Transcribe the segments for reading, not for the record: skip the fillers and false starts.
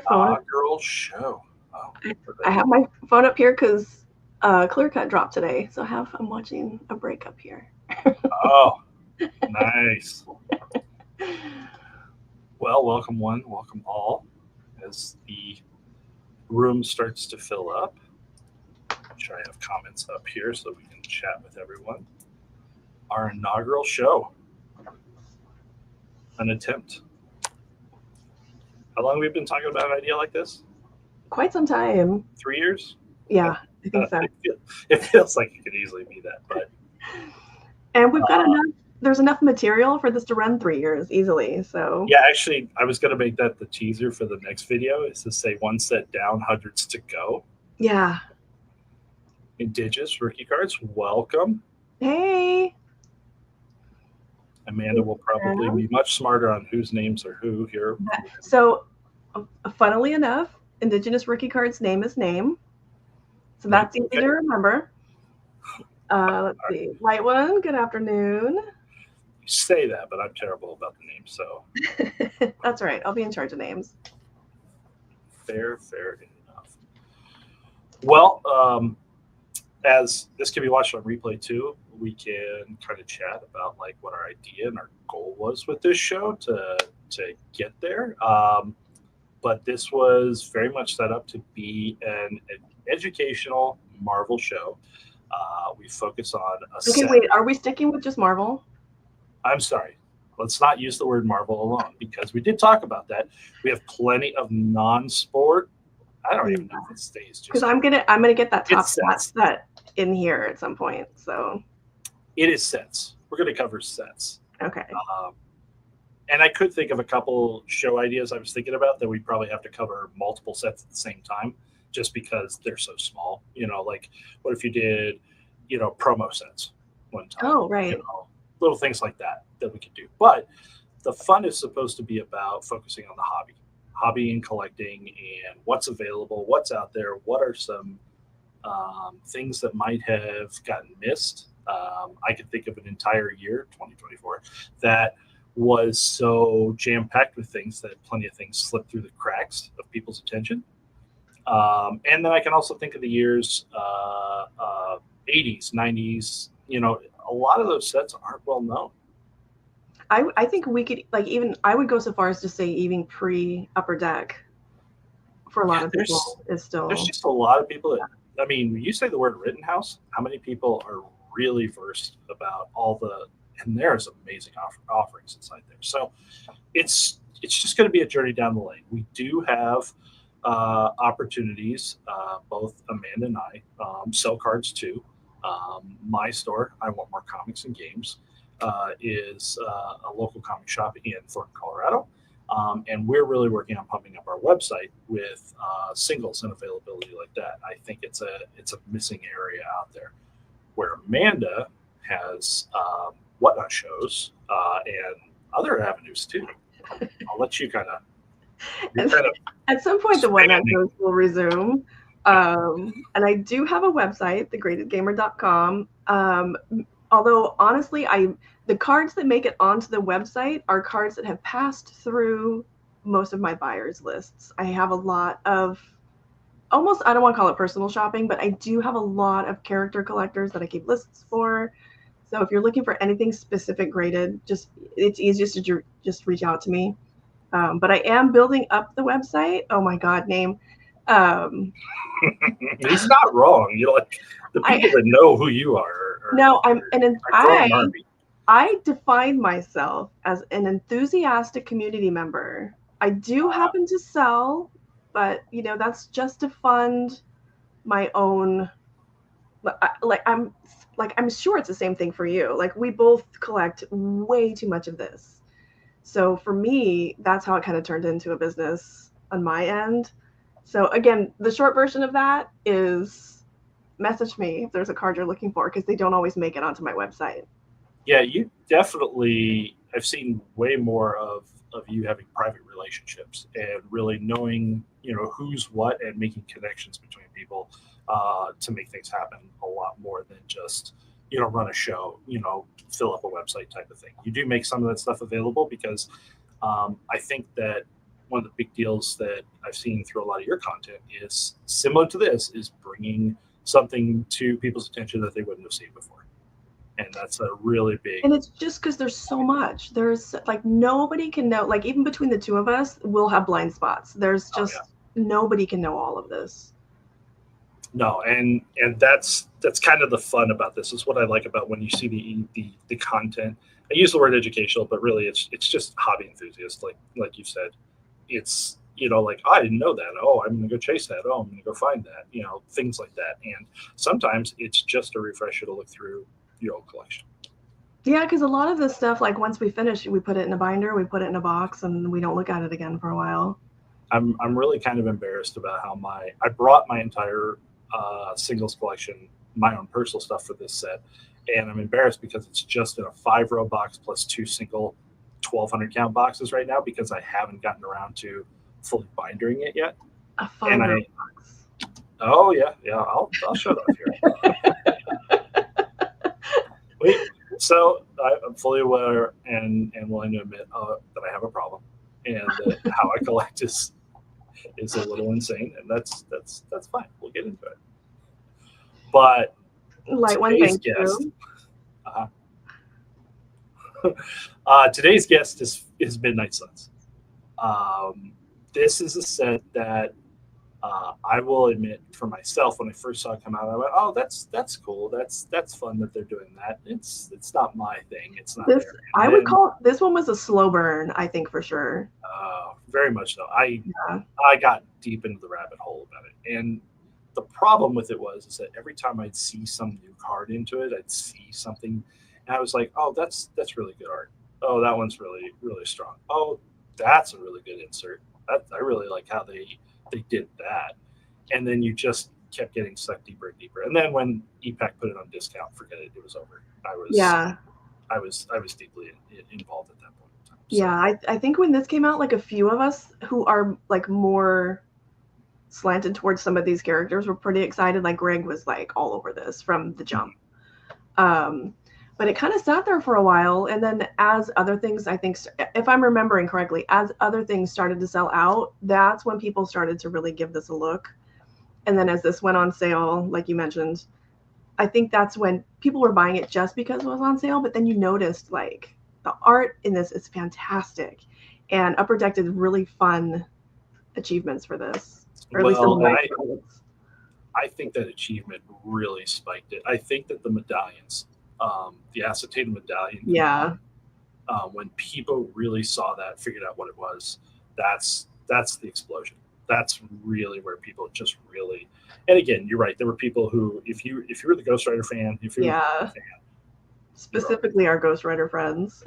phone. Girl show. Oh, I have my phone up here because Clear Cut dropped today, so I'm watching a break up here. oh, nice. Well, welcome one, welcome all. As the room starts to fill up, make sure I have comments up here so we can chat with everyone. Our inaugural show, an attempt. How long have we been talking about an idea like this? Quite some time. 3 years? Yeah, I think so. It feels like it could easily be that, but And we've got enough. There's enough material for this to run 3 years easily. So yeah, actually, I was going to make that the teaser for the next video. Is to say one set down, hundreds to go. yeah. Indigenous rookie cards, welcome. Hey. Amanda will probably be much smarter on whose names are who here. So, funnily enough, Indigenous rookie card's name is name. So that's easy to remember. Let's see. Light one, good afternoon. You say that, but I'm terrible about the names, so. That's right. I'll be in charge of names. Fair enough. Well, as this can be watched on replay too, we can kind of chat about like what our idea and our goal was with this show to get there. But this was very much set up to be an educational Marvel show. We focus on a Okay, wait, are we sticking with just Marvel? I'm sorry. Let's not use the word Marvel alone because we did talk about that. We have plenty of non-sport. I don't even know if it stays. Because I'm gonna get that top set in here at some point. So it is sets. We're gonna cover sets. Okay. And I could think of a couple show ideas I was thinking about that we probably have to cover multiple sets at the same time, just because they're so small. Like what if you did, promo sets one time? Oh, right. Little things like that we could do. But the fun is supposed to be about focusing on the hobby and collecting and what's available, what's out there, what are some things that might have gotten missed. I could think of an entire year, 2024, that was so jam-packed with things that plenty of things slipped through the cracks of people's attention. And then I can also think of the years 80s, 90s. A lot of those sets aren't well known. I think we could I would go so far as to say even pre-Upper Deck for a lot of people is still. There's just a lot of people that, when you say the word Rittenhouse, how many people are really versed about all and there's amazing offerings inside there. So it's just going to be a journey down the lane. We do have opportunities, both Amanda and I sell cards too. My store, I Want More Comics and Games, is a local comic shop in Thornton, Colorado. And we're really working on pumping up our website with singles and availability like that. I think it's a missing area out there where Amanda has whatnot shows and other avenues too. I'll let you kind of. At some point, the whatnot shows will resume. And I do have a website, thegradedgamer.com. Although honestly, the cards that make it onto the website are cards that have passed through most of my buyers lists. I have a lot of almost, I don't want to call it personal shopping, but I do have a lot of character collectors that I keep lists for. So if you're looking for anything specific graded, it's easiest to just reach out to me. But I am building up the website. Oh my God, name. He's not wrong. The people that know who you are. No, I define myself as an enthusiastic community member. I do happen to sell, but that's just to fund my own. I'm sure it's the same thing for you. Like we both collect way too much of this. So for me, that's how it kind of turned into a business on my end. So again, the short version of that is message me if there's a card you're looking for, because they don't always make it onto my website. Yeah, you definitely, I've seen way more of you having private relationships and really knowing, who's what and making connections between people to make things happen a lot more than just, run a show, fill up a website type of thing. You do make some of that stuff available because I think that one of the big deals that I've seen through a lot of your content is similar to this, is bringing something to people's attention that they wouldn't have seen before. And that's a really big. And it's just because there's so much. There's like nobody can know. Like even between the two of us, we'll have blind spots. There's just nobody can know all of this. No, and that's kind of the fun about this. Is what I like about when you see the content. I use the word educational, but really it's just hobby enthusiasts, like you said. It's, like, I didn't know that. Oh, I'm going to go chase that. Oh, I'm going to go find that. Things like that. And sometimes it's just a refresher to look through your old collection. Yeah, because a lot of this stuff, like once we finish, we put it in a binder, we put it in a box, and we don't look at it again for a while. I'm really kind of embarrassed about how I brought my entire singles collection, my own personal stuff for this set, and I'm embarrassed because it's just in a 5-row box plus 2 single 1,200 count boxes right now because I haven't gotten around to fully bindering it yet. A 5-row box. Oh yeah, I'll show it off here. Wait, so I'm fully aware and willing to admit that I have a problem, and that how I collect is a little insane, and that's fine. We'll get into it. But today's guest, today's guest is Midnight Suns. This is a set that I will admit for myself, when I first saw it come out, I went, "Oh, that's cool. That's fun that they're doing that." It's not my thing. It's not this. I would call this one was a slow burn, I think, for sure. Very much so. I got deep into the rabbit hole about it, and the problem with it is that every time I'd see some new card into it, I'd see something, and I was like, "Oh, that's really good art. Oh, that one's really really strong. Oh, that's a really good insert. I really like how they did that." And then you just kept getting sucked deeper and deeper. And then when EPAC put it on discount, forget it. It was over. I was deeply involved at that point in time. So. Yeah, I think when this came out, like a few of us who are like more slanted towards some of these characters were pretty excited. Like Greg was like all over this from the jump. But it kind of sat there for a while. And then as other things, I think, if I'm remembering correctly, as other things started to sell out, that's when people started to really give this a look. And then as this went on sale, like you mentioned, I think that's when people were buying it just because it was on sale. But then you noticed like the art in this is fantastic. And Upper Deck did really fun achievements for this. Or at least I think that achievement really spiked it. I think that the medallions, the acetated medallion. Yeah. When people really saw that, figured out what it was, that's the explosion. That's really where people just really. And again, you're right. There were people who, if you were the Ghost Rider fan, if you were a fan, specifically our Ghost Rider friends.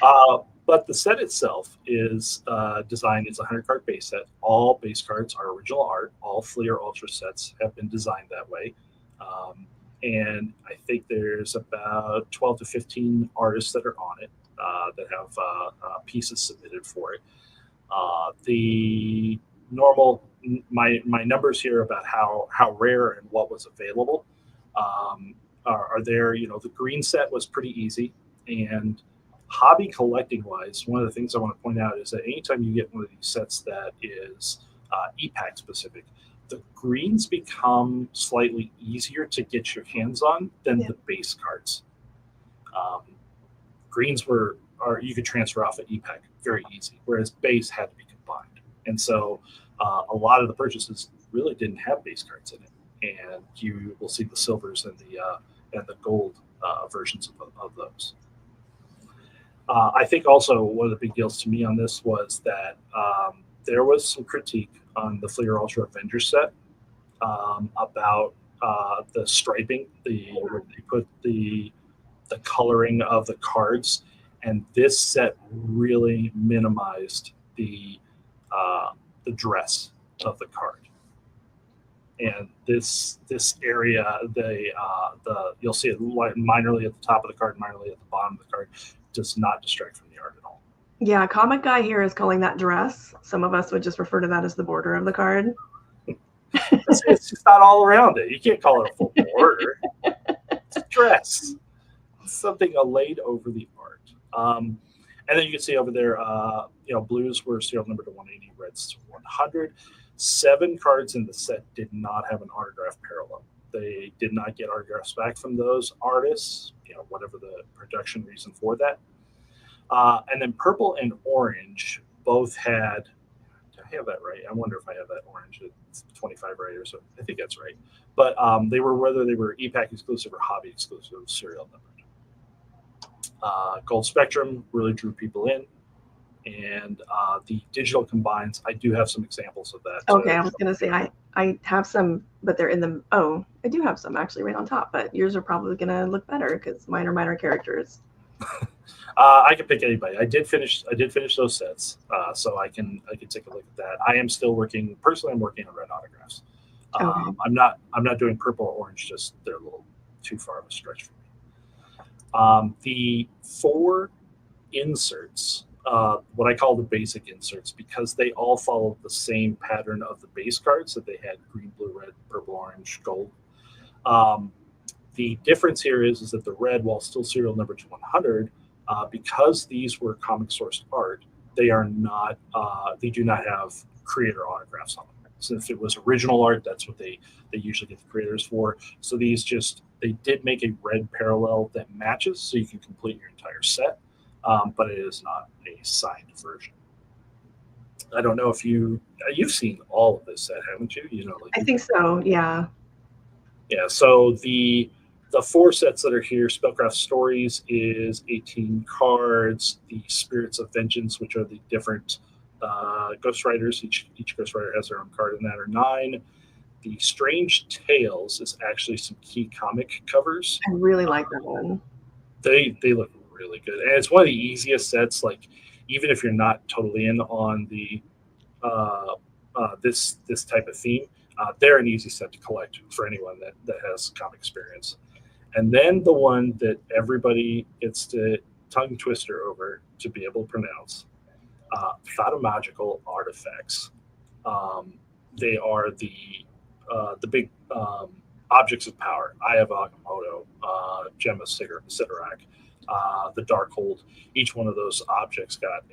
But the set itself is designed. It's a 100-card base set. All base cards are original art. All Fleer Ultra sets have been designed that way. And I think there's about 12 to 15 artists that are on it that have pieces submitted for it. The normal, my numbers here about how rare and what was available are there. The green set was pretty easy, and hobby collecting wise, one of the things I want to point out is that anytime you get one of these sets that is EPAC specific, the greens become slightly easier to get your hands on than the base cards. Greens you could transfer off at EPAC very easy, whereas base had to be combined. And so a lot of the purchases really didn't have base cards in it, and you will see the silvers and the gold versions of those. I think also one of the big deals to me on this was that there was some critique on the Fleer Ultra Avenger set about the striping, where they put the coloring of the cards, and this set really minimized the dress of the card. And this area, you'll see it minorly at the top of the card, minorly at the bottom of the card, does not distract from the art at all. Yeah, Comic Guy here is calling that dress. Some of us would just refer to that as the border of the card. It's just not all around it. You can't call it a full border. It's a dress. It's something laid over the art. And then you can see over there, blues were serial number to 180, reds to 100. 7 cards in the set did not have an autograph parallel. They did not get autographs back from those artists, whatever the production reason for that. And then purple and orange both had, did I have that right? I wonder if I have that orange at 25 right or so. I think that's right. But whether they were EPAC exclusive or hobby exclusive, serial numbered. Gold Spectrum really drew people in. And the digital combines, I do have some examples of that. Okay, I was going to say I have some, but they're in the, I do have some actually right on top, but yours are probably going to look better because mine are minor characters. I can pick anybody. I did finish those sets, so I can take a look at that. I am still working. Personally, I'm working on red autographs. Okay. I'm not doing purple or orange. Just they're a little too far of a stretch for me. The 4 inserts, what I call the basic inserts, because they all follow the same pattern of the base cards that they had: green, blue, red, purple, orange, gold. The difference here is that the red, while still serial number to 100, because these were comic source art, they are not. They do not have creator autographs on them. So if it was original art, that's what they usually get the creators for. So these they did make a red parallel that matches, so you can complete your entire set, but it is not a signed version. I don't know if you've seen all of this set, haven't you? I think so. Yeah. Yeah. So the 4 sets that are here, Spellcraft Stories is 18 cards. The Spirits of Vengeance, which are the different Ghost Riders, each Ghost Rider has their own card in that, are 9. The Strange Tales is actually some key comic covers. I really like that one. They look really good, and it's one of the easiest sets. Like, even if you're not totally in on the this type of theme, they're an easy set to collect for anyone that has comic experience. And then the one that everybody gets to tongue twister over to be able to pronounce, Thaumaturgical Artifacts. They are the big objects of power. Eye of Agamotto, Gem of Sidorak, the Darkhold. Each one of those objects got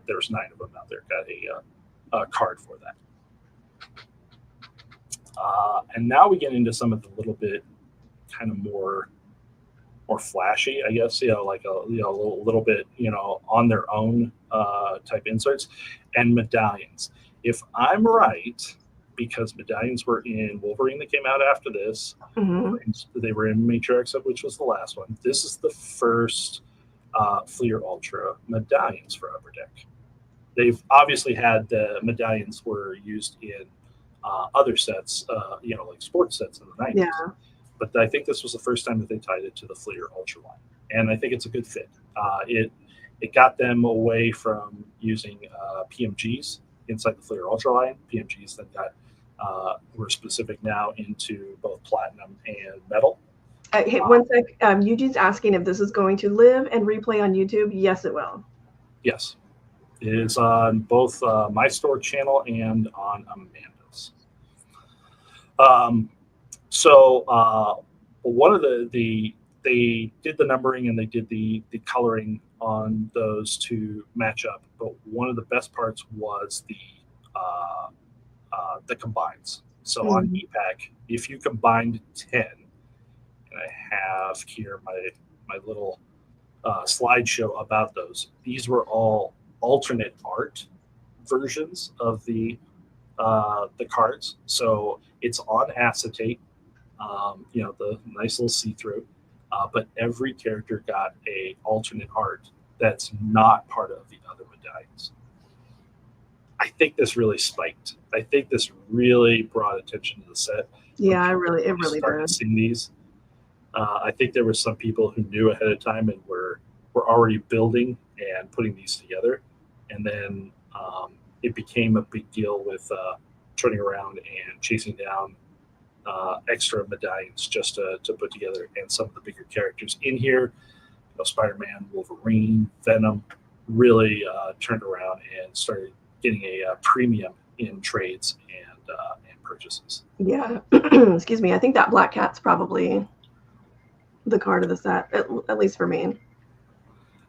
there's 9 of them out there, got a card for that. And now we get into some of the little bit kind of more flashy, I guess, like a little bit, on their own type inserts and medallions. If I'm right, because medallions were in Wolverine that came out after this, they were in Matrix, which was the last one. This is the first Fleer Ultra medallions for Upper Deck. They've obviously had the medallions were used in other sets, like sports sets in the 90s. Yeah. But I think this was the first time that they tied it to the Fleer Ultra line, and I think it's a good fit. It got them away from using PMGs inside the Fleer Ultra line. PMGs that were specific now into both platinum and metal. Hey, one sec. Eugene's asking if this is going to live and replay on YouTube. Yes, it will. Yes, it is on both my store channel and on Amanda's. So one of they did the numbering and they did the coloring on those to match up. But one of the best parts was the combines. So on EPAC, if you combined 10, and I have here my little slideshow about those. These were all alternate art versions of the cards. So it's on acetate. The nice little see-through, but every character got a alternate art that's not part of the other medallions. I think this really spiked. I think this really brought attention to the set. Yeah, it really started did. Seeing these, I think there were some people who knew ahead of time and were already building and putting these together, and then it became a big deal with turning around and chasing down extra medallions just to put together, and some of the bigger characters in here, Spider-Man, Wolverine, Venom, really turned around and started getting a premium in trades and purchases. Yeah. Excuse me. I think that Black Cat's probably the card of the set, at least for me.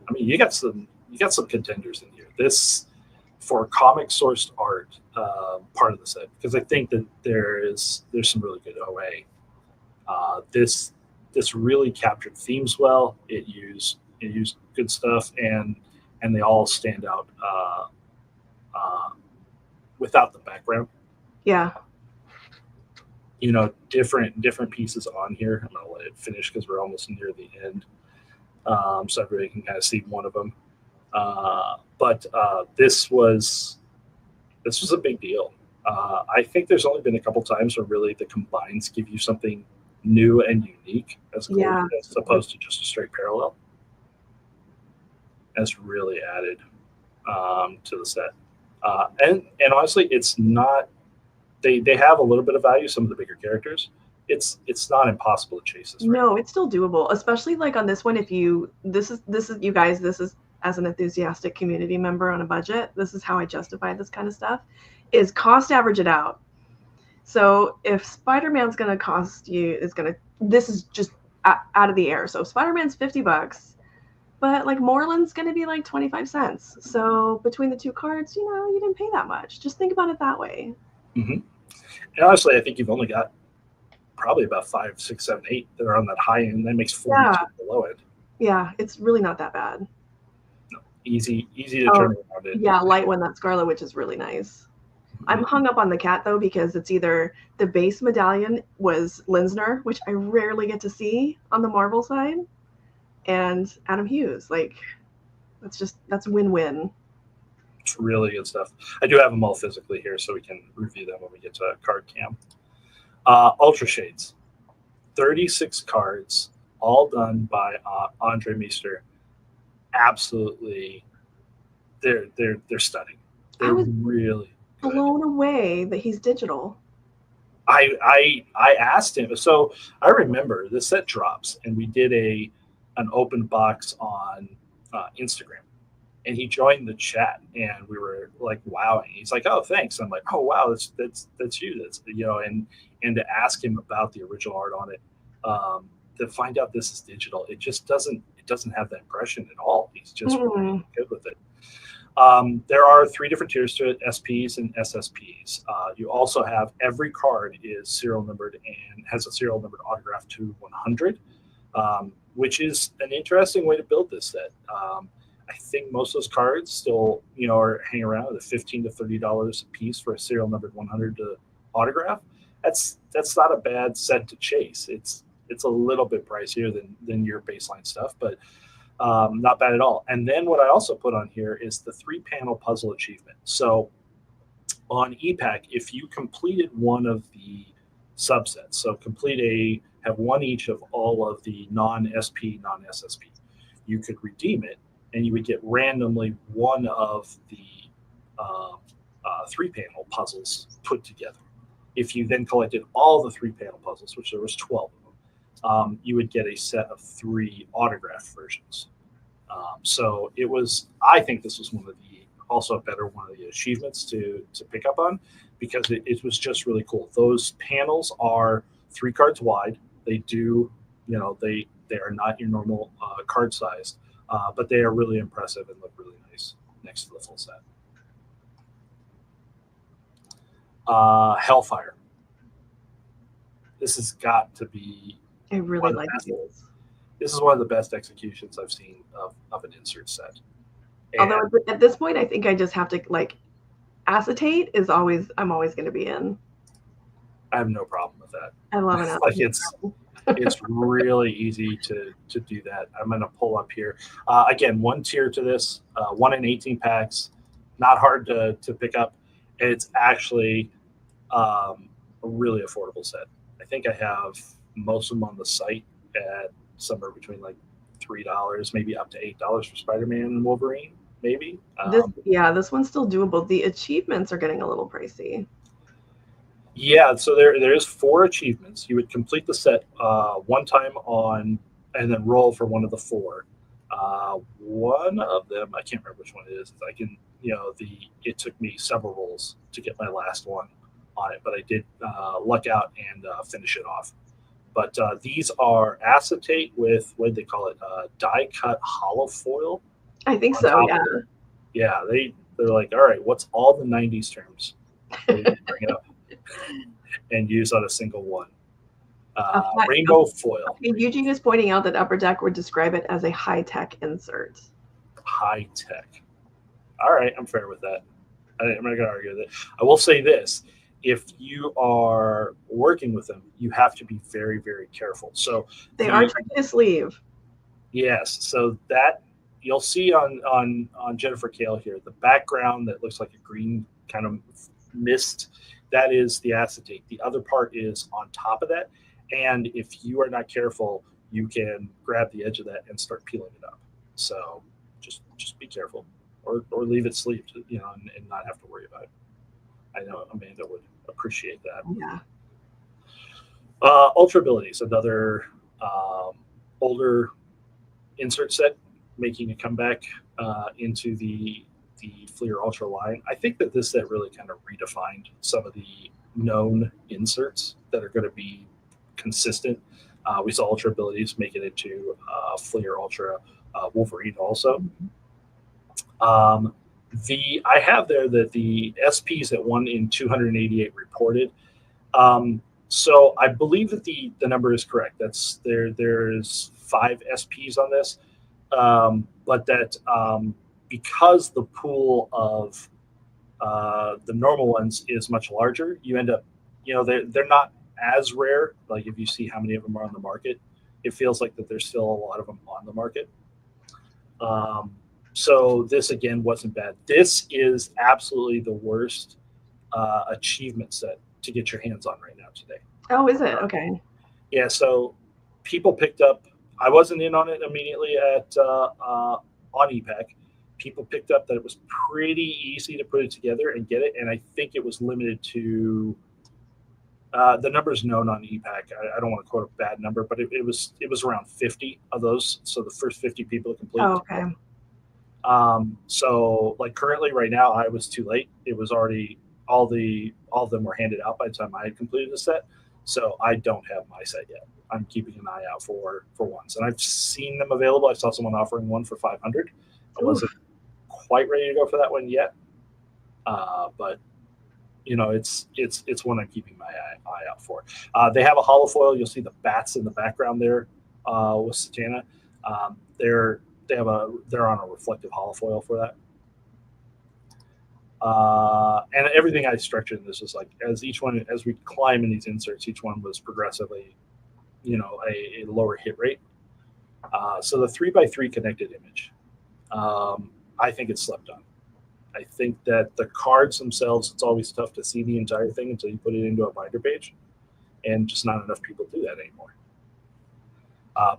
I mean, you got some you got some contenders in here. This for comic sourced art part of the set, because I think that there's some really good OA. This really captured themes well. It used good stuff, and they all stand out without the background. Yeah. Different pieces on here. I'm gonna let it finish because we're almost near the end, so everybody can kind of see one of them. But this was a big deal. I think there's only been a couple times where really the combines give you something new and unique as opposed to just a straight parallel. That's really added to the set. And honestly, it's not. They have a little bit of value. Some of the bigger characters. It's not impossible to chase this. No, it's still doable, especially like on this one. If this is you guys, this is as an enthusiastic community member on a budget. This is how I justify this kind of stuff. Is cost average it out. So if Spider-Man's going to cost you, this is just out of the air. So Spider-Man's $50, but like Moreland's going to be like 25 cents. So between the two cards, you didn't pay that much. Just think about it that way. Mm-hmm. And honestly, I think you've only got probably about 5, 6, 7, 8 that are on that high end. That makes 42 the low end. Yeah, it's really not that bad. No, easy to turn around. Yeah, light one, that Scarlet Witch is really nice. I'm hung up on the cat though because it's either the base medallion was Linsner, which I rarely get to see on the Marvel side, and Adam Hughes. Like that's win-win. It's really good stuff. I do have them all physically here, so we can review them when we get to Card Cam. Ultra Shades, 36 cards, all done by Andre Meester. Absolutely, they're stunning. They're really good. Blown away that he's digital. I asked him. So I remember the set drops, and we did an open box on Instagram, and he joined the chat, and we were like wowing. He's like, "Oh, thanks." I'm like, "Oh, wow, that's you." That's and to ask him about the original art on it, to find out this is digital, it just doesn't have that impression at all. He's just really good with it. There are 3 different tiers to it: SPs and SSPs. You also have every card is serial numbered and has a serial numbered autograph to 100, which is an interesting way to build this set. I think most of those cards still, are hanging around at $15 to $30 a piece for a serial numbered 100 autograph. That's not a bad set to chase. It's a little bit pricier than your baseline stuff, but not bad at all. And then what I also put on here is the 3-panel puzzle achievement. So on EPAC, if you completed one of the subsets, so have one each of all of the non-SP, non-SSP, you could redeem it, and you would get randomly one of the 3-panel puzzles put together. If you then collected all the 3-panel puzzles, which there was 12 of them, you would get a set of 3 autograph versions. So I think this was one of the achievements to pick up on, because it was just really cool. Those panels are 3 cards wide. They do, they are not your normal card size, but they are really impressive and look really nice next to the full set. Hellfire. This has got to be. I really like these. This is one of the best executions I've seen of an insert set. Although at this point, I think I just have to acetate is always. I'm always going to be in. I have no problem with that. I love an acetate. It's really easy to do that. I'm going to pull up here. Again, 1 tier to this, 1 in 18 packs, not hard to pick up. It's actually a really affordable set. I think I have most of them on the site at somewhere between like $3, maybe up to $8 for Spider-Man and Wolverine, maybe. This one's still doable. The achievements are getting a little pricey. Yeah, so there's 4 achievements. You would complete the set 1 time and then roll for one of the 4. One of them, I can't remember which one it is. It took me several rolls to get my last one on it, but I did luck out and finish it off. But these are acetate with, what do they call it, die cut hollow foil. I think on so. top Yeah. of it. Yeah, they're like, all right, what's all the '90s terms that we can bring up and use on a single one? Rainbow foil. Okay, Eugene is pointing out that Upper Deck would describe it as a high-tech insert. High tech. All right, I'm fair with that. I'm not going to argue with it. I will say this. If you are working with them, you have to be very, very careful. So They are tricky to sleeve. yes, so that you'll see on Jennifer Kale here, the background that looks like a green kind of mist, that is the acetate. The other part is on top of that, and if you are not careful, you can grab the edge of that and start peeling it up. So just be careful, or leave it sleeved, and not have to worry about it. I know Amanda would appreciate that. Yeah. Ultra Abilities, another older insert set making a comeback into the Fleer Ultra line. I think that this set really kind of redefined some of the known inserts that are going to be consistent. We saw Ultra Abilities make it into Fleer Ultra Wolverine also. I have there that the SPs that won in 288 reported. So I believe that the number is correct. That's there's 5 SPs on this, but that because the pool of the normal ones is much larger, you end up, they're not as rare. Like if you see how many of them are on the market, it feels like that there's still a lot of them on the market. So this again wasn't bad. This is absolutely the worst achievement set to get your hands on right now today. Oh, is it? Okay. Yeah, so people picked up. I wasn't in on it immediately on EPAC. People picked up that it was pretty easy to put it together and get it, and I think it was limited to the numbers known on EPAC. I don't want to quote a bad number, but it was around 50 of those. So the first 50 people to complete. Oh, okay. So like currently right now, I was too late. It was already all of them were handed out by the time I had completed the set. So I don't have my set yet. I'm keeping an eye out for ones, and I've seen them available. I saw someone offering one for 500. I wasn't quite ready to go for that one yet, but it's one I'm keeping my eye out for. They have a hollow foil. You'll see the bats in the background there with Satana. They're on a reflective hollow foil for that. And everything I structured in this was like as we climb in these inserts, each one was progressively, a lower hit rate. So the 3x3 connected image, I think it's slept on. I think that the cards themselves, it's always tough to see the entire thing until you put it into a binder page, and just not enough people do that anymore.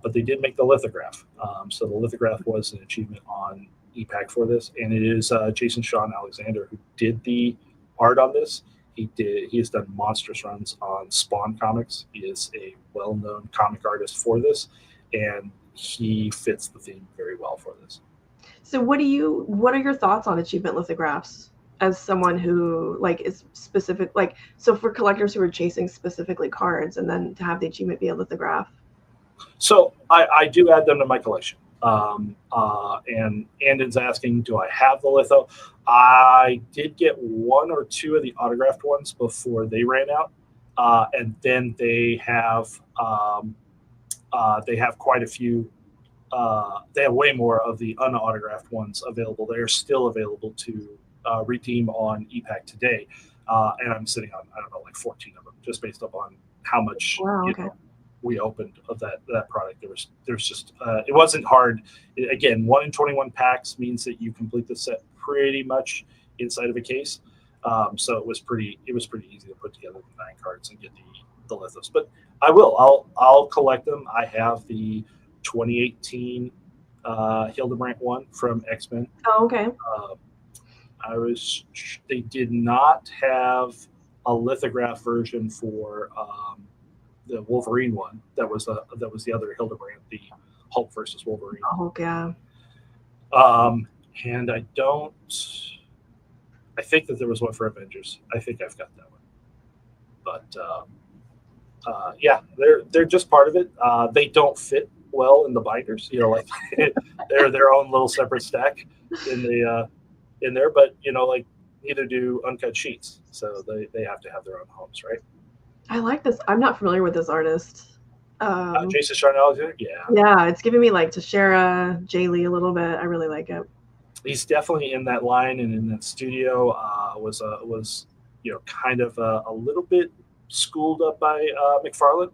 But they did make the lithograph. So the lithograph was an achievement on EPAC for this, and it is Jason Sean Alexander who did the art on this. He has done monstrous runs on Spawn Comics. He is a well-known comic artist for this, and he fits the theme very well for this. So what are your thoughts on achievement lithographs as someone who is specific, so for collectors who are chasing specifically cards and then to have the achievement be a lithograph? So I do add them to my collection. And Andon's asking, do I have the litho? I did get 1 or 2 of the autographed ones before they ran out, and then they have quite a few. They have way more of the unautographed ones available. They are still available to redeem on EPAC today, and I'm sitting on 14 of them, just based upon how much. Wow, okay. We opened of that product. There's just it wasn't hard. Again, 1 in 21 packs means that you complete the set pretty much inside of a case. So it was pretty easy to put together the 9 cards and get the lithos. But I'll collect them. I have the 2018 Hildebrandt one from X-Men. Oh, okay. They did not have a lithograph version for the Wolverine one. That was the other Hildebrandt, the Hulk versus Wolverine. Oh, yeah. And I think that there was one for Avengers. I think I've got that one. But yeah, they're just part of it. They don't fit well in the binders. Like they're their own little separate stack in the in there. But like neither do Uncut Sheets, so they have to have their own homes, right? I like this. I'm not familiar with this artist. Jason Shawn Alexander, yeah, Yeah, it's giving me like Tashera, Jay Lee a little bit. I really like it. he's definitely in that line and in that studio. Was kind of a little bit schooled up by McFarlane.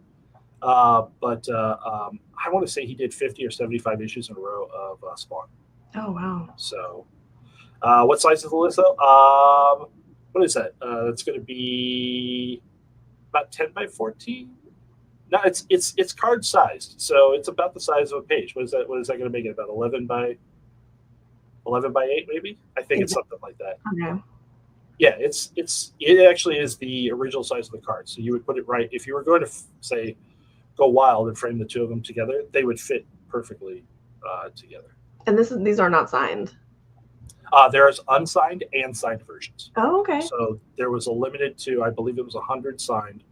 But I want to say he did 50 or 75 issues in a row of Spawn. Oh wow! So, what size is the list though? What is that? That's going to be about 10 by 14. No, it's card sized, so it's about the size of a page. What is that? What is that going to make it? About 11 by 8, maybe. I think it's something like that. Okay. Yeah, it actually is the original size of the card. So you would put it right if you were going to say go wild and frame the two of them together, they would fit perfectly together. And these are not signed. There's unsigned and signed versions. Oh, okay. So there was a limited to, I believe it was 100 signed,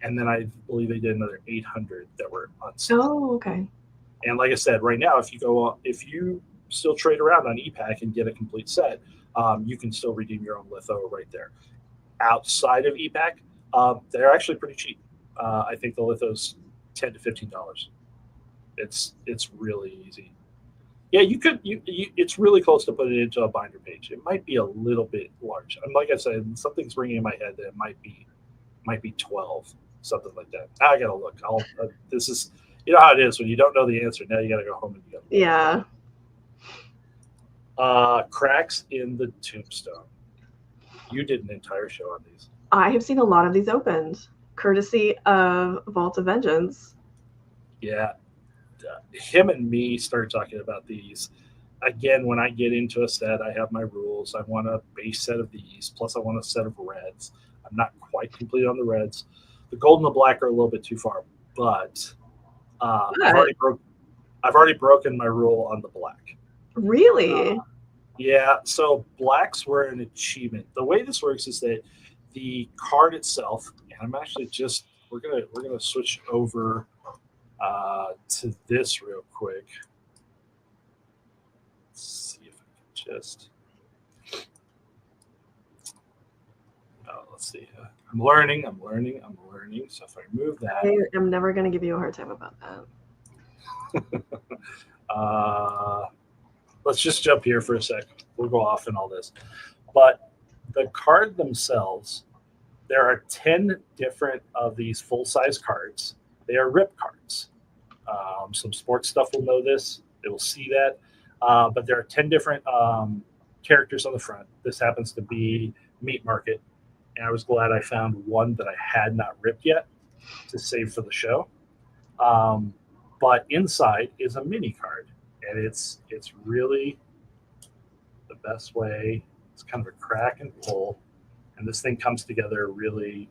and then I believe they did another 800 that were unsigned. Oh, okay. And like I said, right now, if you still trade around on ePack and get a complete set, you can still redeem your own litho right there. Outside of ePack, they're actually pretty cheap. I think the litho's $10 to $15. It's really easy. Yeah, you could. It's really close to put it into a binder page. It might be a little bit large. Like I said, something's ringing in my head that it might be 12, something like that. I gotta look. This is how it is when you don't know the answer. Now you gotta go home and go. Yeah. Cracks in the Tombstone. You did an entire show on these. I have seen a lot of these opened, courtesy of Vault of Vengeance. Yeah. Him and me started talking about these. Again, when I get into a set, I have my rules. I want a base set of these, plus I want a set of reds. I'm not quite complete on the reds. The gold and the black are a little bit too far, but I've already broken my rule on the black. Really? Yeah. So blacks were an achievement. The way this works is that the card itself, and I'm actually we're gonna switch over to this real quick. Let's see if I can just. Let's see. I'm learning. So if I move that, I'm never going to give you a hard time about that. Let's just jump here for a sec. We'll go off in all this. But the card themselves, there are 10 different of these full-size cards. They are rip cards. Some sports stuff will know this. They will see that. But there are 10 different characters on the front. This happens to be Meat Market. And I was glad I found one that I had not ripped yet to save for the show. But inside is a mini card. And it's really the best way. It's kind of a crack and pull. And this thing comes together really.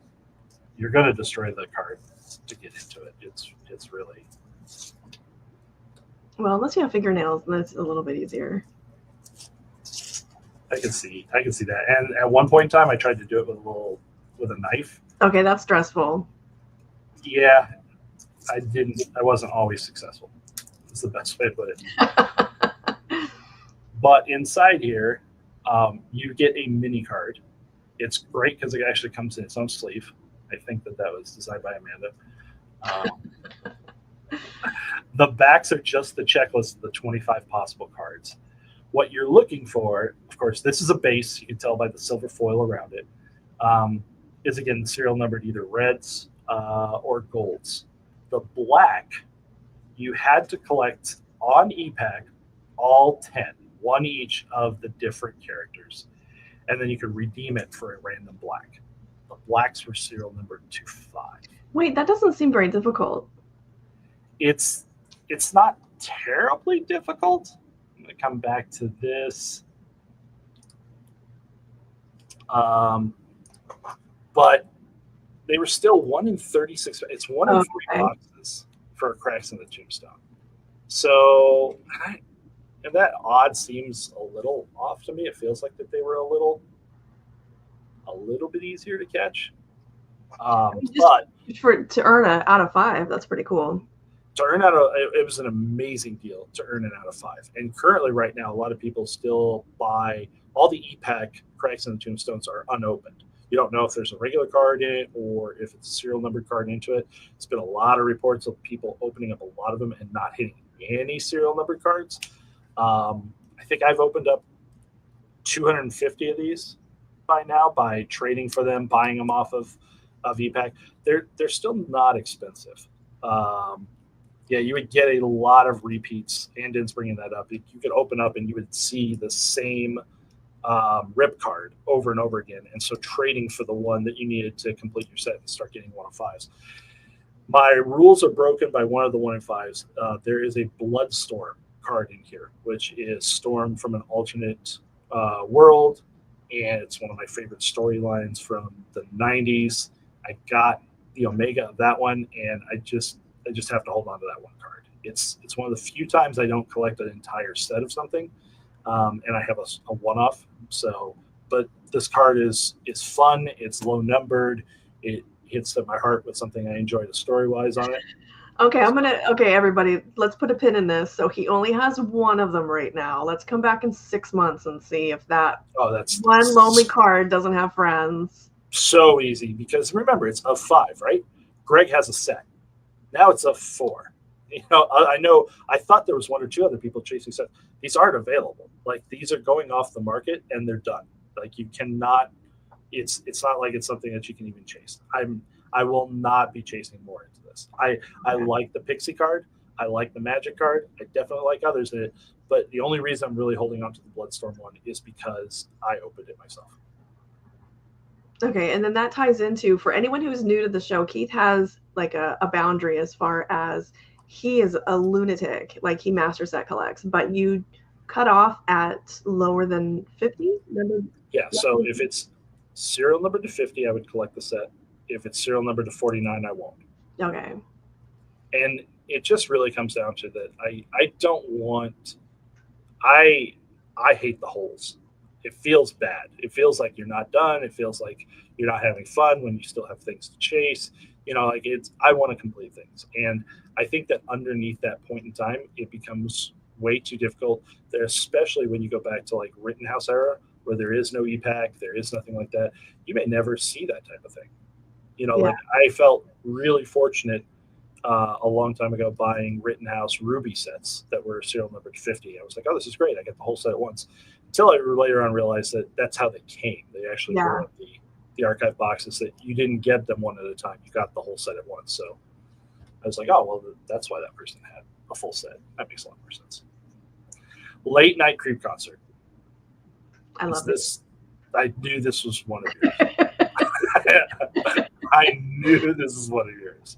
You're going to destroy the card to get into it. It's really. Well, unless you have fingernails, then it's a little bit easier. I can see that. And at one point in time, I tried to do it with a knife. Okay, that's stressful. Yeah, I wasn't always successful. That's the best way to put it. But inside here, you get a mini card. It's great because it actually comes in its own sleeve. I think that was designed by Amanda. The backs are just the checklist of the 25 possible cards. What you're looking for, of course, this is a base. You can tell by the silver foil around it. Is again serial numbered either reds or golds. The black, you had to collect on ePack all 10, one each of the different characters, and then you could redeem it for a random black. The blacks were serial numbered to 5. Wait, that doesn't seem very difficult. It's not terribly difficult. I'm going to come back to this. But they were still 1 in 36. It's 1 in 3 boxes for Cracks in the Tombstone. So, and that odd seems a little off to me. It feels like that they were a little bit easier to catch. But to earn a out of 5, that's pretty cool. To earn out of it was an amazing deal to earn it out of 5. And currently, right now, a lot of people still buy all the e-pack Cracks and Tombstones are unopened. You don't know if there's a regular card in it or if it's a serial numbered card into it. It's been a lot of reports of people opening up a lot of them and not hitting any serial numbered cards. I think I've opened up 250 of these by now by trading for them, buying them off of e-pack. They're still not expensive. Yeah, you would get a lot of repeats. Andon's bringing that up. You could open up and you would see the same rip card over and over again. And so trading for the one that you needed to complete your set and start getting 1 of 5s. My rules are broken by one of the 1 in 5s. There is a Bloodstorm card in here, which is Storm from an alternate world. And it's one of my favorite storylines from the 90s. I got the Omega of that one, and I just have to hold on to that one card. It's one of the few times I don't collect an entire set of something, and I have a one-off. So, but this card is fun. It's low numbered. It hits at my heart with something I enjoy the story-wise on it. Okay, everybody, let's put a pin in this. So he only has 1 of them right now. Let's come back in 6 months and see if that one lonely card doesn't have friends. So easy, because remember, it's of 5, right? Greg has a set. Now it's of 4. I thought there was 1 or 2 other people chasing sets. These aren't available. Like, these are going off the market and they're done. Like, you cannot. It's not like it's something that you can even chase. I will not be chasing more into this. I like the Pixie card. I like the Magic card. I definitely like others in it. But the only reason I'm really holding on to the Bloodstorm one is because I opened it myself. Okay, and then that ties into, for anyone who's new to the show, Keith has like a boundary as far as he is a lunatic, like he master set collects, but you cut off at lower than 50? Yeah, so if it's serial number to 50, I would collect the set. If it's serial number to 49, I won't. Okay. And it just really comes down to that I don't want, I hate the holes. It feels bad. It feels like you're not done. It feels like you're not having fun when you still have things to chase. I want to complete things. And I think that underneath that point in time, it becomes way too difficult there, especially when you go back to like Rittenhouse era, where there is no e-pack, there is nothing like that. You may never see that type of thing. Like I felt really fortunate a long time ago buying Rittenhouse Ruby sets that were serial numbered 50. I was like, oh, this is great. I get the whole set at once. Until I later on realized that that's how they came. They actually were the archive boxes that you didn't get them one at a time. You got the whole set at once. So I was like, oh, well, that's why that person had a full set. That makes a lot more sense. Late Night Creep Concert. I love this. I knew this was one of yours. I knew this is one of yours.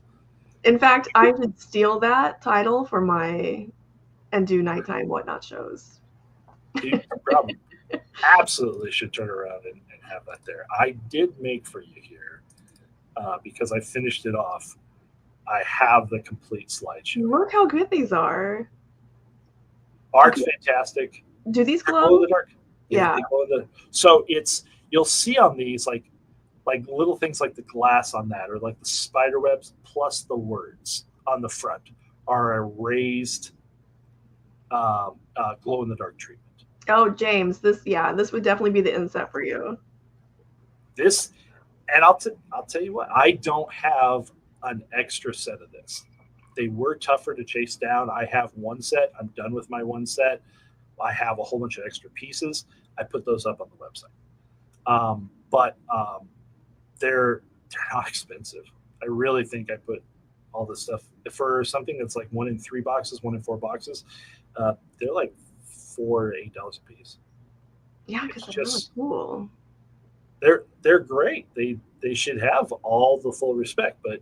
In fact, I should steal that title for and do nighttime whatnot shows. You probably absolutely should turn around and have that there. I did make for you here because I finished it off. I have the complete slideshow. Look how good these are. Art's fantastic. Do these glow in the dark? Yeah. So you'll see on these like little things like the glass on that, or like the spider webs, plus the words on the front are a raised glow in the dark treatment. Oh, James, this would definitely be the inset for you. This, and I'll tell you what, I don't have an extra set of this. They were tougher to chase down. I have one set. I'm done with my one set. I have a whole bunch of extra pieces. I put those up on the website. But they're not expensive. I really think I put all this stuff for something that's like 1 in 3 boxes, 1 in 4 boxes. They're like $4 or $8 a piece. Yeah, because they're really cool. They're great. They should have all the full respect, but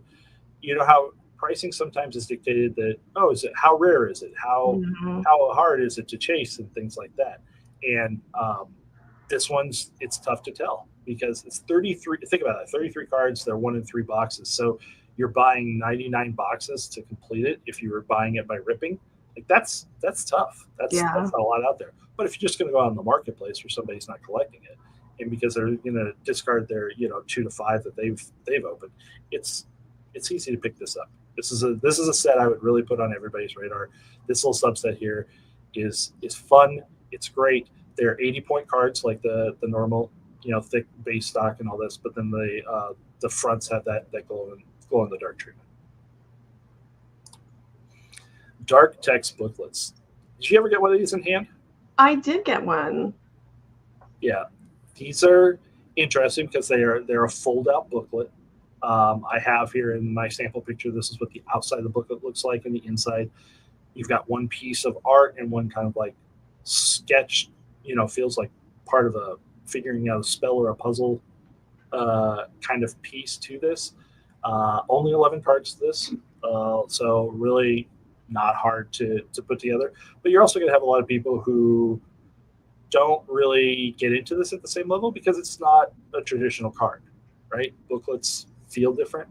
you know how pricing sometimes is dictated that, is it, how rare is it? How hard is it to chase and things like that? And this one's, it's tough to tell because it's 33. Think about that. 33 cards. They're 1 in 3 boxes. So you're buying 99 boxes to complete it. If you were buying it by ripping, like that's tough. That's not a lot out there. But if you're just going to go out on the marketplace where somebody's not collecting it, and because they're going to discard their 2 to 5 that they've opened, it's easy to pick this up. This is a set I would really put on everybody's radar. This little subset here is fun. It's great. They're 80-point cards like the normal, thick base stock and all this, but then the fronts have that glow in the dark treatment. Dark text booklets. Did you ever get one of these in hand? I did get one. Yeah, these are interesting because they're a fold-out booklet. I have here in my sample picture, this is what the outside of the booklet looks like, and the inside, you've got one piece of art and one kind of like sketch, feels like part of a figuring out a spell or a puzzle kind of piece to this. Only 11 cards to this, so really not hard to put together. But you're also going to have a lot of people who don't really get into this at the same level because it's not a traditional card, right? Booklets feel different.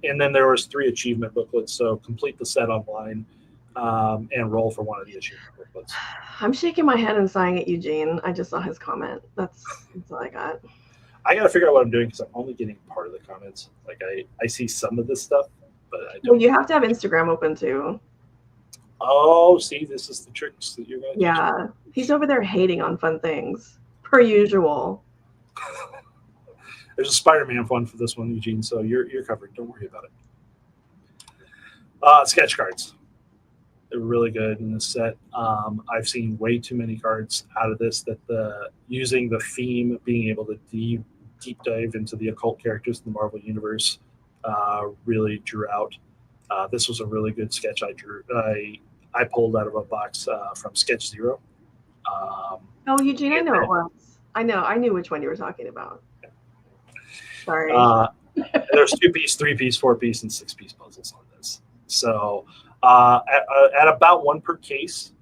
And then there was 3 achievement booklets, so complete the set online and roll for one of the achievement booklets. I'm shaking my head and sighing at Eugene. I just saw his comment. That's all I got. I got to figure out what I'm doing because I'm only getting part of the comments. Like I see some of this stuff, but I don't. Well, you have to have Instagram open too. Oh, see, this is the tricks that you're going to teach. Yeah, he's over there hating on fun things, per usual. There's a Spider-Man one for this one, Eugene, so you're covered. Don't worry about it. Sketch cards. They're really good in this set. I've seen way too many cards out of this that using the theme, being able to deep dive into the occult characters in the Marvel Universe really drew out. This was a really good sketch I pulled out of a box from Sketch Zero. Oh, Eugene, I know it was. I knew which one you were talking about. Sorry. There's 2-piece, 3-piece, 4-piece, and 6-piece puzzles on this. So at about 1 per case,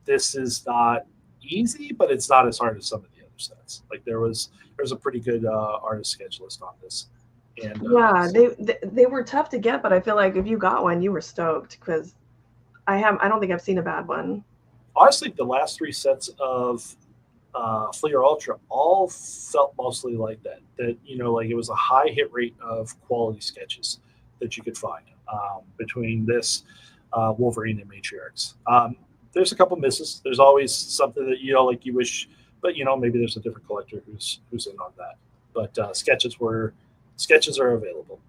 this is not easy, but it's not as hard as some of the other sets. Like there's a pretty good artist sketch list on this. And yeah, they were tough to get, but I feel like if you got one, you were stoked because I don't think I've seen a bad one. Honestly, the last 3 sets of Fleer Ultra all felt mostly like that. That like it was a high hit rate of quality sketches that you could find between this Wolverine and Matriarchs. There's a couple misses. There's always something that like you wish, but maybe there's a different collector who's in on that. But sketches are available.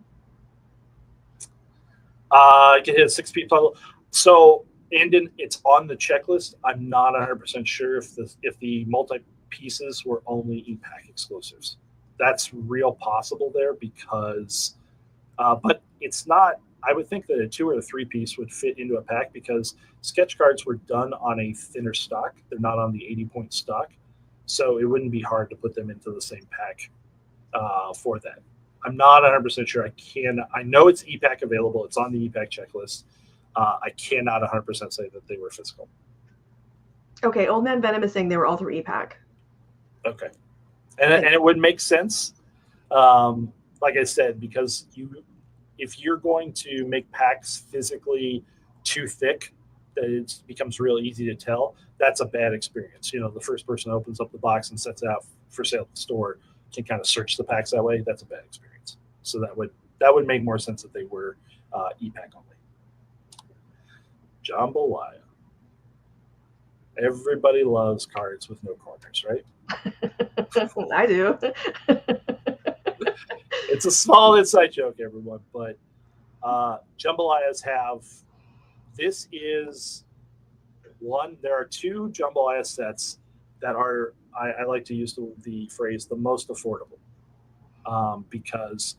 You can hit a 6-piece puzzle. So Andon, it's on the checklist. I'm not 100% sure if the multi-pieces were only e-pack exclusives. That's real possible there because, but it's not. I would think that a 2 or a 3-piece would fit into a pack because sketch cards were done on a thinner stock. They're not on the 80-point stock, so it wouldn't be hard to put them into the same pack for that. I'm not 100% sure. I know it's e-pack available. It's on the e-pack checklist. I cannot 100% say that they were physical. Okay, Old Man Venom is saying they were all through e-pack. Okay, and it would make sense, like I said, because if you're going to make packs physically too thick, that it becomes real easy to tell. That's a bad experience. The first person opens up the box and sets it out for sale at the store can kind of search the packs that way. That's a bad experience. So that would make more sense that they were e-pack only. Jambalaya. Everybody loves cards with no corners, right? I do. It's a small inside joke, everyone, but jambalayas have. This is one. There are 2 jambalaya sets that are. I like to use the phrase the most affordable because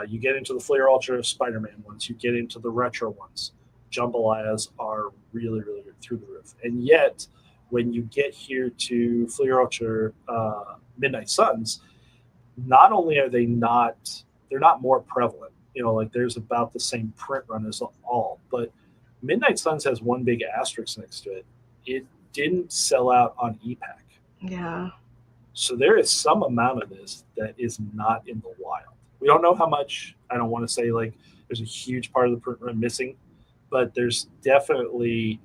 you get into the Fleer Ultra Spider-Man ones, you get into the retro ones. Jambalayas are really, really through the roof. And yet, when you get here to Fleer Ultra Midnight Suns, not only are they're not more prevalent. Like there's about the same print run as all, but Midnight Suns has one big asterisk next to it. It didn't sell out on e-pack. Yeah. So there is some amount of this that is not in the wild. We don't know how much. I don't want to say like there's a huge part of the print run missing, but there's definitely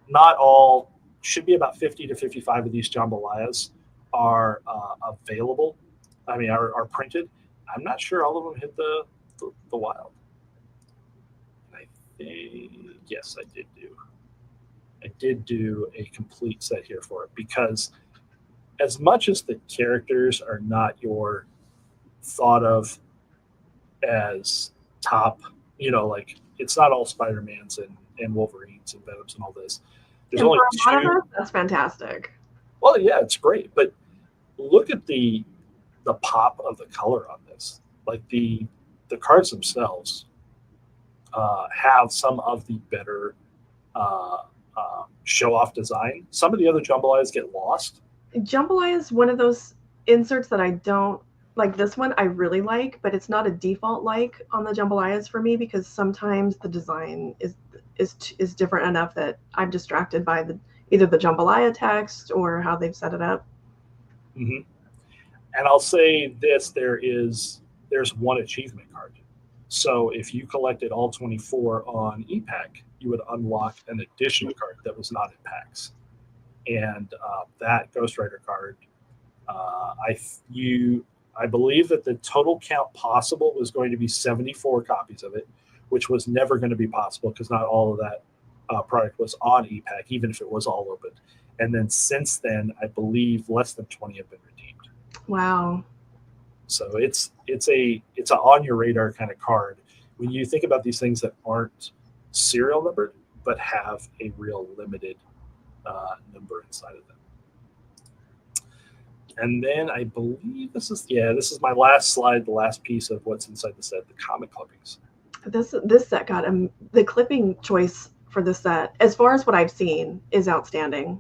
not all. Should be about 50 to 55 of these jambalayas are available. I mean, are printed, I'm not sure all of them hit the wild. I think yes, I did do a complete set here for it because as much as the characters are not your thought of as top, like it's not all Spider-Mans and Wolverines and Venoms and all this. There's And only for a lot of two. us, that's fantastic. Well, yeah, it's great, but look at the pop of the color on this. Like the cards themselves have some of the better uh, show off design. Some of the other jambalayas get lost. Jambalaya is one of those inserts that I don't like. This one I really like, but it's not a default like on the jambalayas for me because sometimes the design is different enough that I'm distracted by either the jambalaya text or how they've set it up. Mm-hmm. And I'll say this: there's one achievement card. So if you collected all 24 on EPAC, you would unlock an additional card that was not in packs. And that Ghost Rider card, uh, I you I believe that the total count possible was going to be 74 copies of it, which was never going to be possible because not all of that product was on EPAC, even if it was all open. And then since then, I believe less than 20 have been redeemed. Wow. So it's a on your radar kind of card when you think about these things that aren't serial numbered but have a real limited number inside of them. And then I believe this is my last slide, the last piece of what's inside the set, the comic clippings. This set got the clipping choice for this set, as far as what I've seen, is outstanding.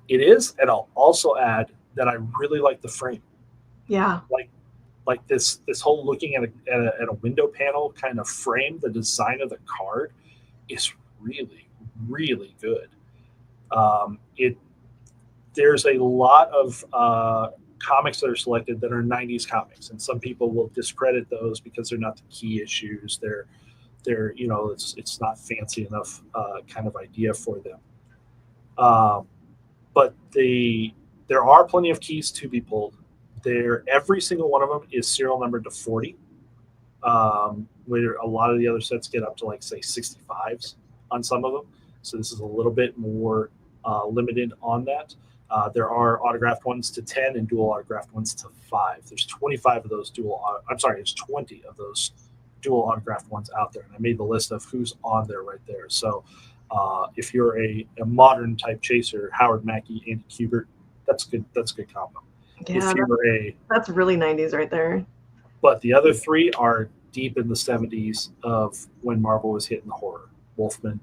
It is, and I'll also add that I really like the frame. Yeah. Like this whole looking at a window panel kind of frame, the design of the card is really really good. It There's a lot of comics that are selected that are 90s comics, and some people will discredit those because they're not the key issues. They're it's not fancy enough kind of idea for them. Um, but there are plenty of keys to be pulled. Every single one of them is serial numbered to 40. Where a lot of the other sets get up to like say 65s on some of them. So this is a little bit more limited on that. There are autographed ones to 10 and dual autographed ones to 5. There's 25 of those I'm sorry, it's 20 of those dual autographed ones out there. And I made the list of who's on there right there. So if you're a modern type chaser, Howard Mackey, Andy Kubert, that's good. That's a good combo. Yeah, If you're that's really 90s right there. But the other three are deep in the 70s of when Marvel was hitting the horror. Wolfman,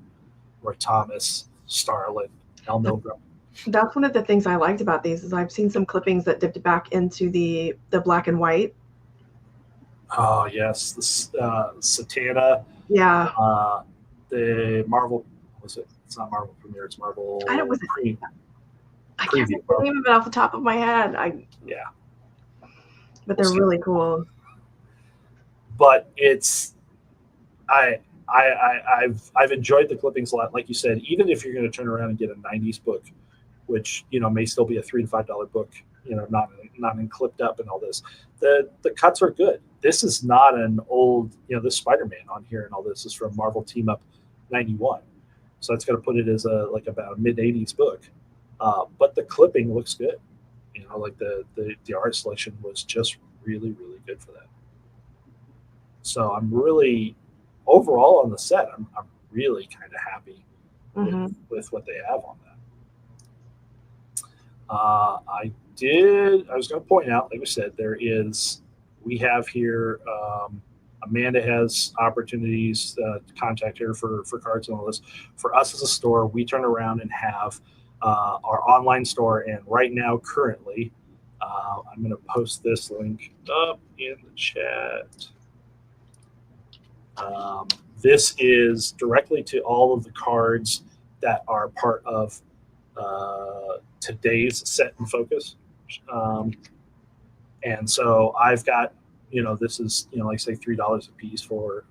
Roy Thomas, Starlin, El Milgram. That's one of the things I liked about these is I've seen some clippings that dipped back into the black and white. Oh yes, the Satana. Yeah. The Marvel was it? It's not Marvel Premiere. It's Marvel. I don't was it. I can't Preview. remember the name of it off the top of my head. Yeah. But they're really cool. But I've enjoyed the clippings a lot. Like you said, even if you're going to turn around and get a 90s book, which may still be a $3 to $5 book, not in clipped up and all this, the cuts are good. This is not an old, this Spider-Man on here and all this is from Marvel Team Up 91. So that's going to put it as about a mid 80s book. But the clipping looks good. Like the art selection was just really, really good for that. So I'm really overall on the set. I'm really kind of happy with what they have on that. I was going to point out, like we said, we have here. Amanda has opportunities to contact her for cards and all this. For us as a store, we turn around and have our online store, and right now, currently, I'm going to post this link up in the chat. This is directly to all of the cards that are part of today's set and focus. And so I've got, this is, like say $3 a piece for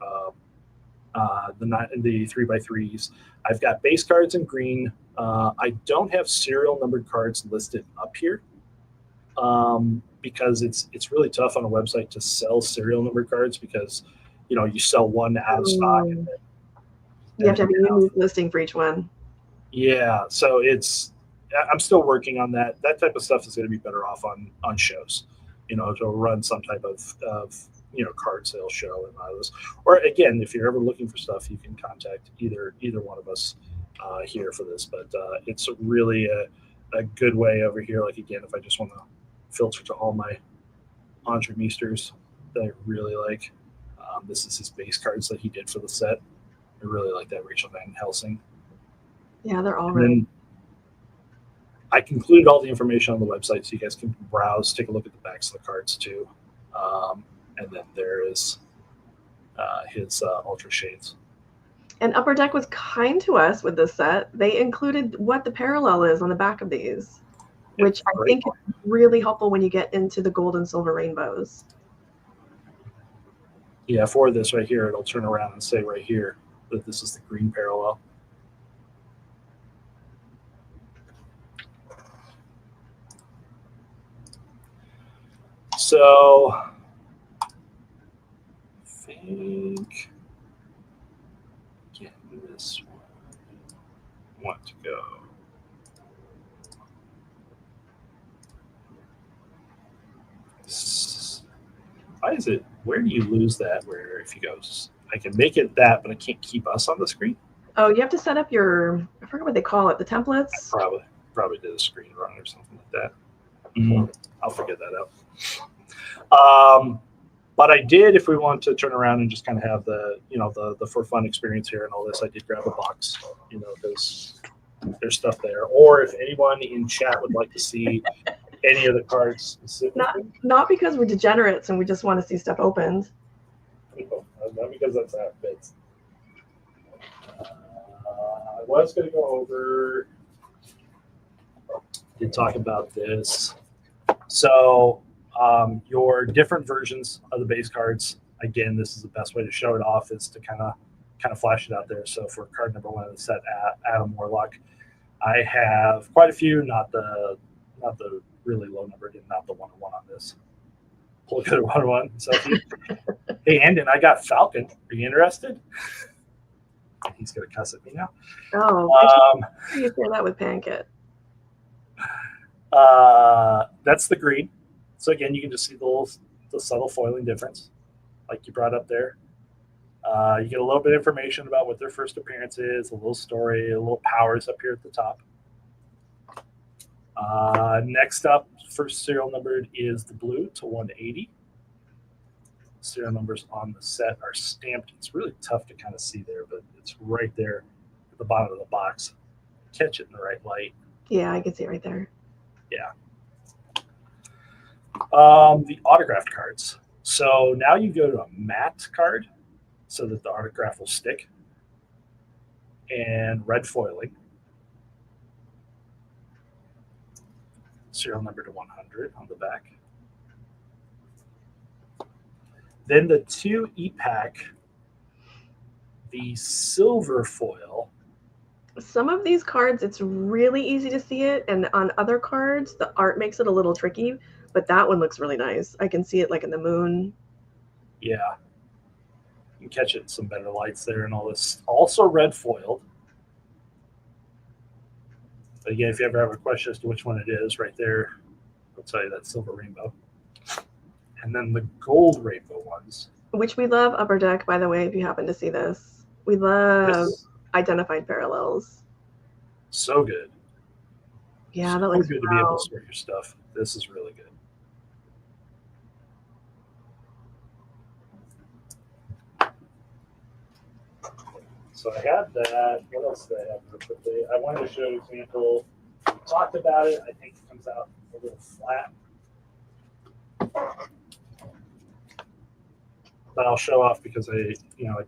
the 3x3s. I've got base cards in green. I don't have serial numbered cards listed up here. because it's really tough on a website to sell serial number cards because you sell one out of stock and then, you have to have a unique listing for each one. Yeah, so I'm still working on that. That type of stuff is going to be better off on shows, to run some type of card sale show and all this. Or again, if you're ever looking for stuff, you can contact either one of us here for this. But it's really a good way over here. Like again, if I just want to filter to all my Andre Meesters that I really like, this is his base cards that he did for the set. I really like that Rachel Van Helsing. Yeah, they're all And really. then I concluded all the information on the website, so you guys can browse, take a look at the backs of the cards too. And then there is his Ultra Shades. And Upper Deck was kind to us with this set. They included what the parallel is on the back of these, which I think is really helpful when you get into the gold and silver rainbows. Yeah, for this right here, it'll turn around and say right here that this is the green parallel. So I think getting this one, I want to go. Why is it? Where do you lose that? Where if you go, I can make it that, but I can't keep us on the screen. Oh, you have to set up your, I forget what they call it, the templates. I probably did a screen run or something like that. I'll figure that out. But I did, if we want to turn around and just kind of have the for fun experience here and all this, I did grab a box, because there's stuff there. Or if anyone in chat would like to see any of the cards specifically. Not because we're degenerates and we just want to see stuff opened. Not because that's how it fits. I was going to go over, did talk about this. So your different versions of the base cards, again, this is the best way to show it off, is to kind of flash it out there. So for card number 1 of the set, Adam Warlock, I have quite a few, not the really low numbered and not the 101 on this. Pull a good 101. So hey, Andon, I got Falcon. Are you interested? He's gonna cuss at me now. Oh, you say that with Pancake. That's the green. So again, you can just see the subtle foiling difference, like you brought up there. You get a little bit of information about what their first appearance is, a little story, a little powers up here at the top. Next up, first serial numbered is the blue to 180. Serial numbers on the set are stamped. It's really tough to kind of see there, but it's right there at the bottom of the box. Catch it in the right light. Yeah, I can see it right there. Yeah. The autographed cards. So now you go to a matte card so that the autograph will stick. And red foiling. Serial number to 100 on the back. Then the 2 E-Pack, the silver foil. Some of these cards, it's really easy to see it, and on other cards, the art makes it a little tricky, but that one looks really nice. I can see it like in the moon. Yeah. You can catch it in some better lights there and all this. Also red foiled. Again, if you ever have a question as to which one it is, right there, I'll tell you that silver rainbow. And then the gold rainbow ones. Which we love Upper Deck, by the way, if you happen to see this. We love identified parallels. So good. Yeah, that looks good to be able to sort your stuff. This is really good. So I had that. What else did I have? I wanted to show you an example. We talked about it. I think it comes out a little flat. But I'll show off because I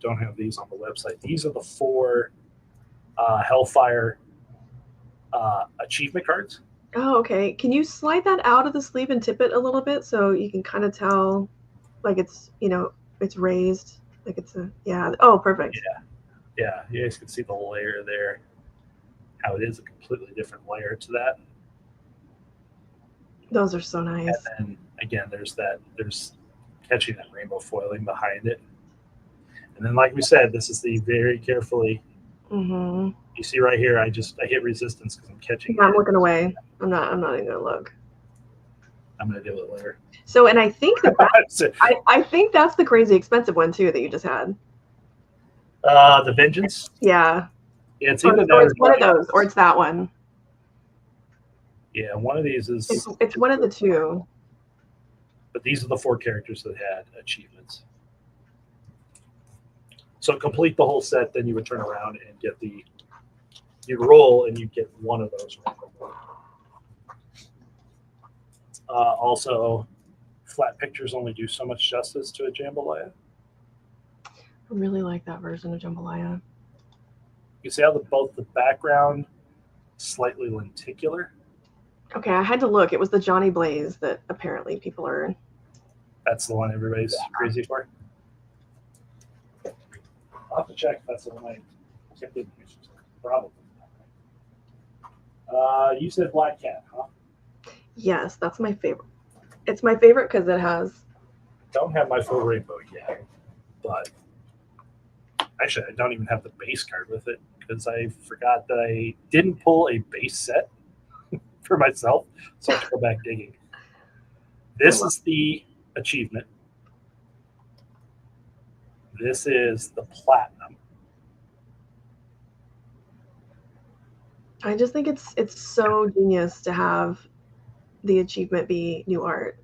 don't have these on the website. These are the 4 Hellfire achievement cards. Oh, okay. Can you slide that out of the sleeve and tip it a little bit so you can kind of tell, like it's it's raised, like it's Oh, perfect. Yeah. You guys can see the layer there. How it is a completely different layer to that. Those are so nice. And then again, there's catching that rainbow foiling behind it. And then, like we said, this is the very carefully. Mm-hmm. You see right here, I hit resistance because I'm catching. Yeah, I'm looking away. I'm not even gonna look. I'm gonna do it later. So, and I think I think that's the crazy expensive one too that you just had. The Vengeance. Yeah. It's either that. It's one of those, or it's that one. Yeah, one of these is. It's one of the two. But these are the 4 characters that had achievements. So complete the whole set, then you would turn around and get you'd roll and you'd get one of those. Also, flat pictures only do so much justice to a jambalaya. I really like that version of jambalaya. You see how both the background slightly lenticular. Okay, I had to look. It was the Johnny Blaze that apparently people are. That's the one everybody's crazy for. I'll have to check if that's the one I kept in. Probably. You said Black Cat, huh? Yes, that's my favorite. It's my favorite because it has. Don't have my full rainbow yet, but actually, I don't even have the base card with it because I forgot that I didn't pull a base set for myself, so I have to go back digging. This is the achievement. This is the platinum. I just think it's so genius to have the achievement be new art.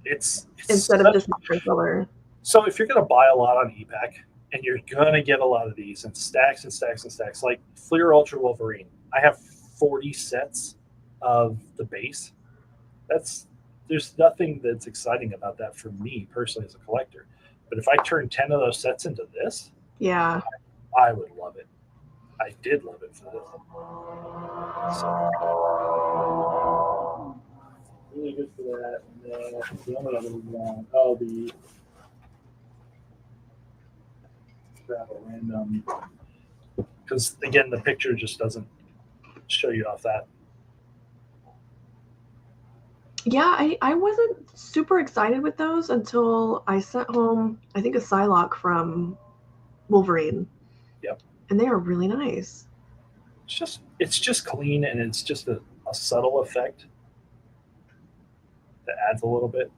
It's instead of just different color. So if you're going to buy a lot on ePack and you're going to get a lot of these and stacks and stacks and stacks, like Fleer Ultra Wolverine, I have 40 sets of the base. There's nothing that's exciting about that for me personally as a collector. But if I turn 10 of those sets into this, yeah, I would love it. I did love it for this. So, really good for that. And then the only other one, the grab a random, because again, the picture just doesn't show you off that. Yeah, I wasn't super excited with those until I sent home, I think, a Psylocke from Wolverine. Yep. And they are really nice. It's just clean, and it's just a subtle effect that adds a little bit.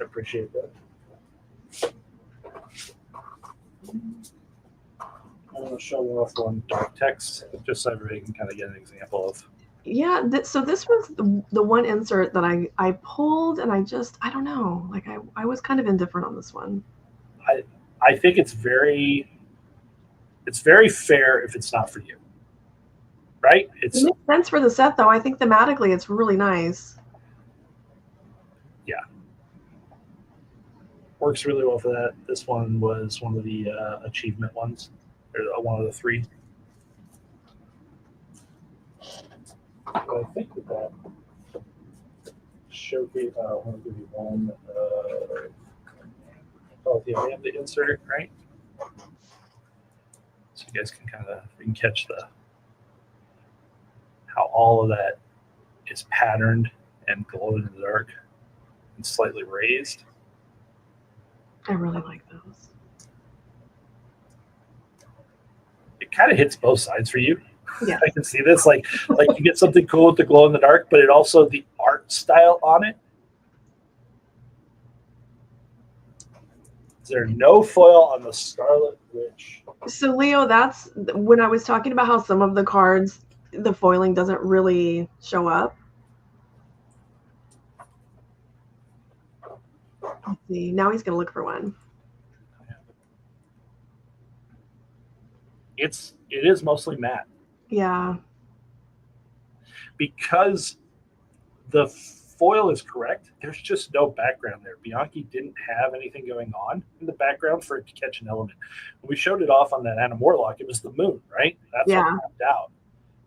I appreciate that. I'm going to show off one dark text just so everybody can kind of get an example of. Yeah, so this was the one insert that I pulled, and I don't know, like I was kind of indifferent on this one. I think it's very fair if it's not for you, right? It makes sense for the set, though. I think thematically it's really nice. Yeah, works really well for that. This one was one of the achievement ones, or one of the 3. I think with that showcase, I want to give you one. Yeah, we have the insert, right? So you guys can catch how all of that is patterned and glowed in the dark and slightly raised. I really like those. It kind of hits both sides for you. Yeah, I can see this. Like you get something cool with the glow in the dark, but it also the art style on it. Is there no foil on the Scarlet Witch? So Leo, that's when I was talking about how some of the cards, the foiling doesn't really show up. Let's see. Now he's going to look for one. It is mostly matte. Yeah. Because the foil is correct, there's just no background there. Bianchi didn't have anything going on in the background for it to catch an element. When we showed it off on that Adam Warlock, it was the moon, right? That's what popped out.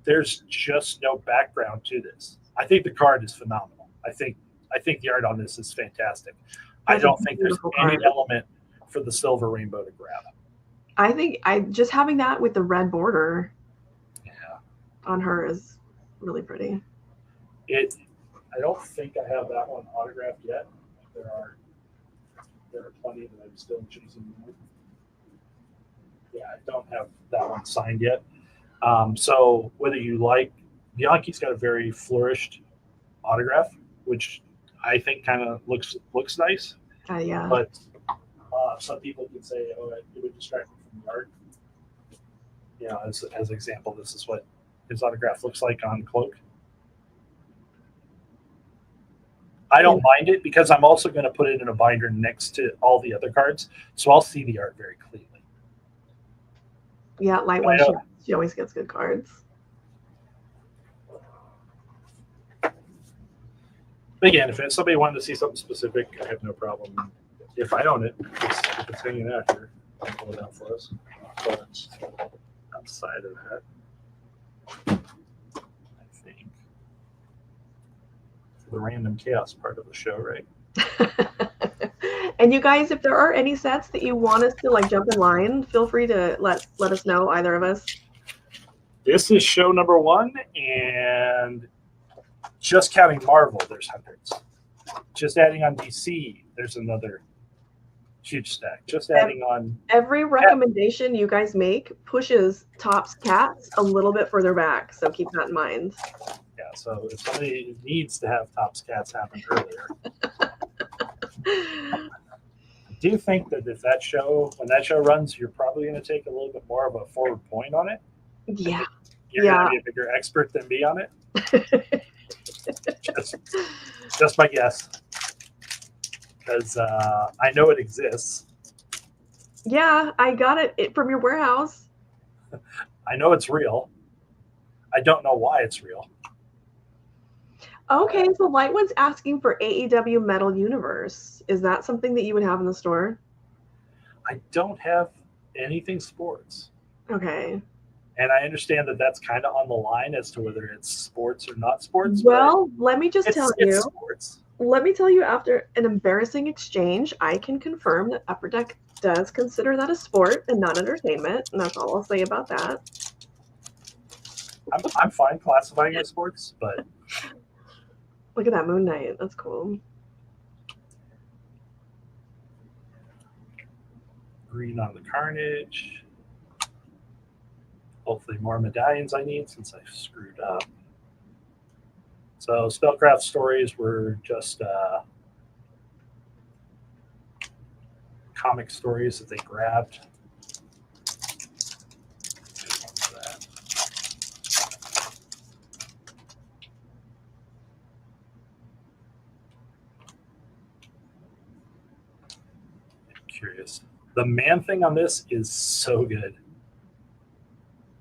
There's just no background to this. I think the card is phenomenal. I think the art on this is fantastic. I don't think there's any element for the silver rainbow to grab. I think just having that with the red border on her is really pretty. I don't think I have that one autographed yet. There are there are plenty that I'm still chasing. Yeah, I don't have that one signed yet. So whether you like Bianchi's got a very flourished autograph, which I think kind of looks nice, Yeah. but some people can say, "Oh, it would distract me from the art." You know, as an example, this is what his autograph looks like on Cloak. I don't mind it because I'm also going to put it in a binder next to all the other cards, so I'll see the art very cleanly. Yeah, Light One, she always gets good cards. But again, if somebody wanted to see something specific, I have no problem. If I own it, if it's hanging out here, I'll pull it out for us. But outside of that, I think the random chaos part of the show, right? And you guys, if there are any sets that you want us to like jump in line, feel free to let us know, either of us. This is show number 1, and just counting Marvel, there's hundreds. Just adding on DC, there's another huge stack. Just adding on every recommendation you guys make pushes Topps Cats a little bit further back, so keep that in mind. Yeah, so if somebody needs to have Topps Cats happen earlier, do you think that if when that show runs, you're probably going to take a little bit more of a forward point on it? Yeah. You're going to be a bigger expert than me on it? just my guess. Because I know it exists. Yeah, I got it from your warehouse. I know it's real. I don't know why it's real. Okay, so Light One's asking for AEW Metal Universe. Is that something that you would have in the store? I don't have anything sports. Okay. And I understand that that's kind of on the line as to whether it's sports or not sports. Well, let me just tell you. Sports. Let me tell you, after an embarrassing exchange, I can confirm that Upper Deck does consider that a sport and not entertainment, and that's all I'll say about that. I'm fine classifying it as sports, but look at that Moon Knight. That's cool. Green on the Carnage. Hopefully more medallions I need since I screwed up. So Spellcraft stories were just comic stories that they grabbed. Curious. The Man Thing on this is so good.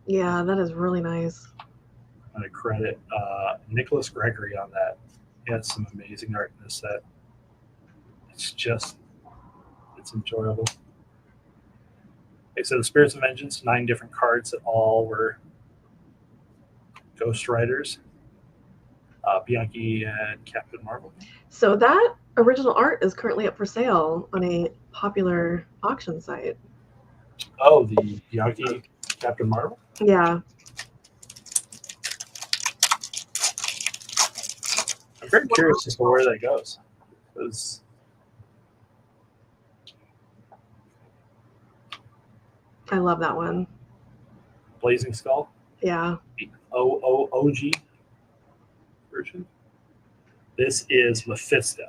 Yeah, that is really nice. I'm going to credit Nicholas Gregory on that. He has some amazing art in this set. It's enjoyable. Okay, so the Spirits of Vengeance, 9 different cards that all were Ghost Riders, Bianchi, and Captain Marvel. So that original art is currently up for sale on a popular auction site. Oh, the Bianchi Captain Marvel? Yeah. I'm very curious as to where that goes. Because I love that one. Blazing Skull? Yeah. The OG version. This is Mephisto.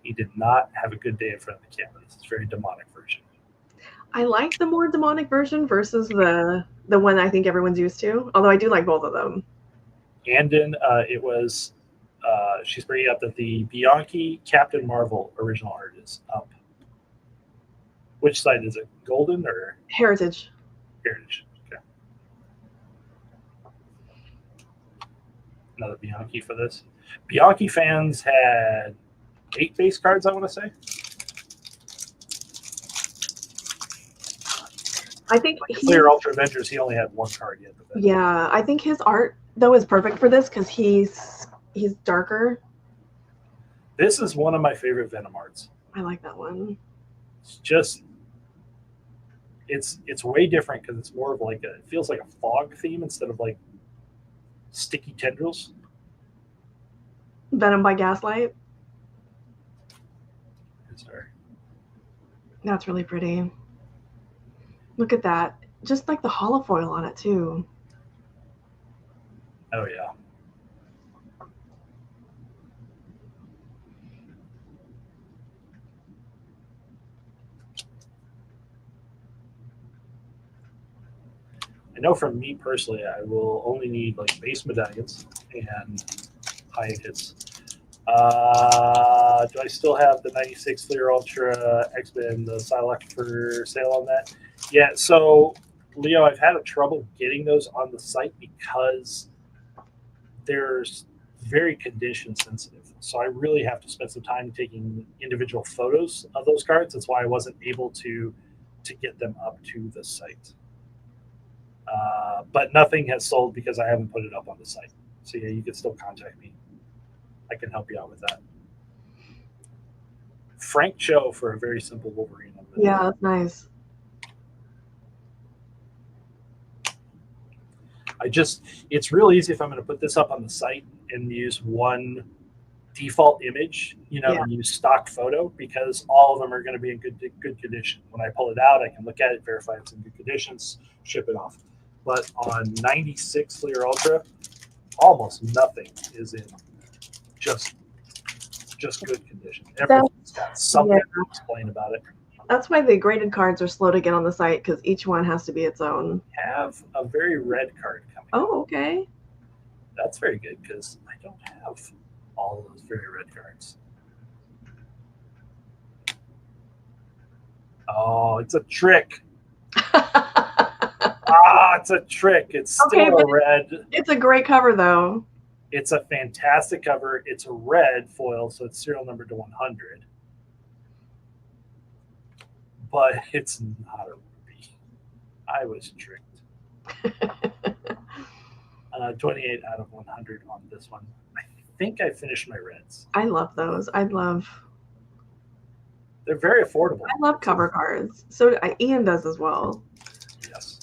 He did not have a good day in front of the camera. This is a very demonic version. I like the more demonic version versus the one I think everyone's used to, although I do like both of them. And then it was, she's bringing up that the Bianchi Captain Marvel original art is up. Which side is it? Golden or? Heritage. Heritage, okay. Another Bianchi for this. Bianchi fans had 8 base cards, I want to say. I think Clear Ultra Avengers, he only had 1 card yet. Yeah, I think his art though is perfect for this because he's darker. This is one of my favorite Venom arts. I like that one. It's just it's way different because it's more of like it feels like a fog theme instead of like sticky tendrils. Venom by Gaslight. Sorry. That's really pretty. Look at that. Just like the holofoil on it too. Oh yeah. I know from me personally, I will only need like base medallions and high hits. Do I still have the 96 Clear Ultra X-Men, the Psylocke for sale on that? Yeah, so Leo, I've had a trouble getting those on the site because there's very condition sensitive. So I really have to spend some time taking individual photos of those cards. That's why I wasn't able to get them up to the site. But nothing has sold because I haven't put it up on the site. So yeah, you can still contact me. I can help you out with that. Frank Cho for a very simple Wolverine. Yeah, that's nice. It's real easy if I'm going to put this up on the site and use one default image, and use stock photo, because all of them are going to be in good condition. When I pull it out, I can look at it, verify it's in good conditions, ship it off. But on 96 Clear Ultra, almost nothing is in just good condition. Everything's got something to explain about it. That's why the graded cards are slow to get on the site, because each one has to be its own. I have a very red card coming. Oh, okay. That's very good because I don't have all of those very red cards. Oh, it's a trick. It's a trick. It's still a red. It's a great cover, though. It's a fantastic cover. It's a red foil, so it's serial numbered to 100. But it's not a ruby. I was tricked. 28 out of 100 on this one. I think I finished my reds. I love those. They're very affordable. I love cover cards. So Ian does as well. Yes.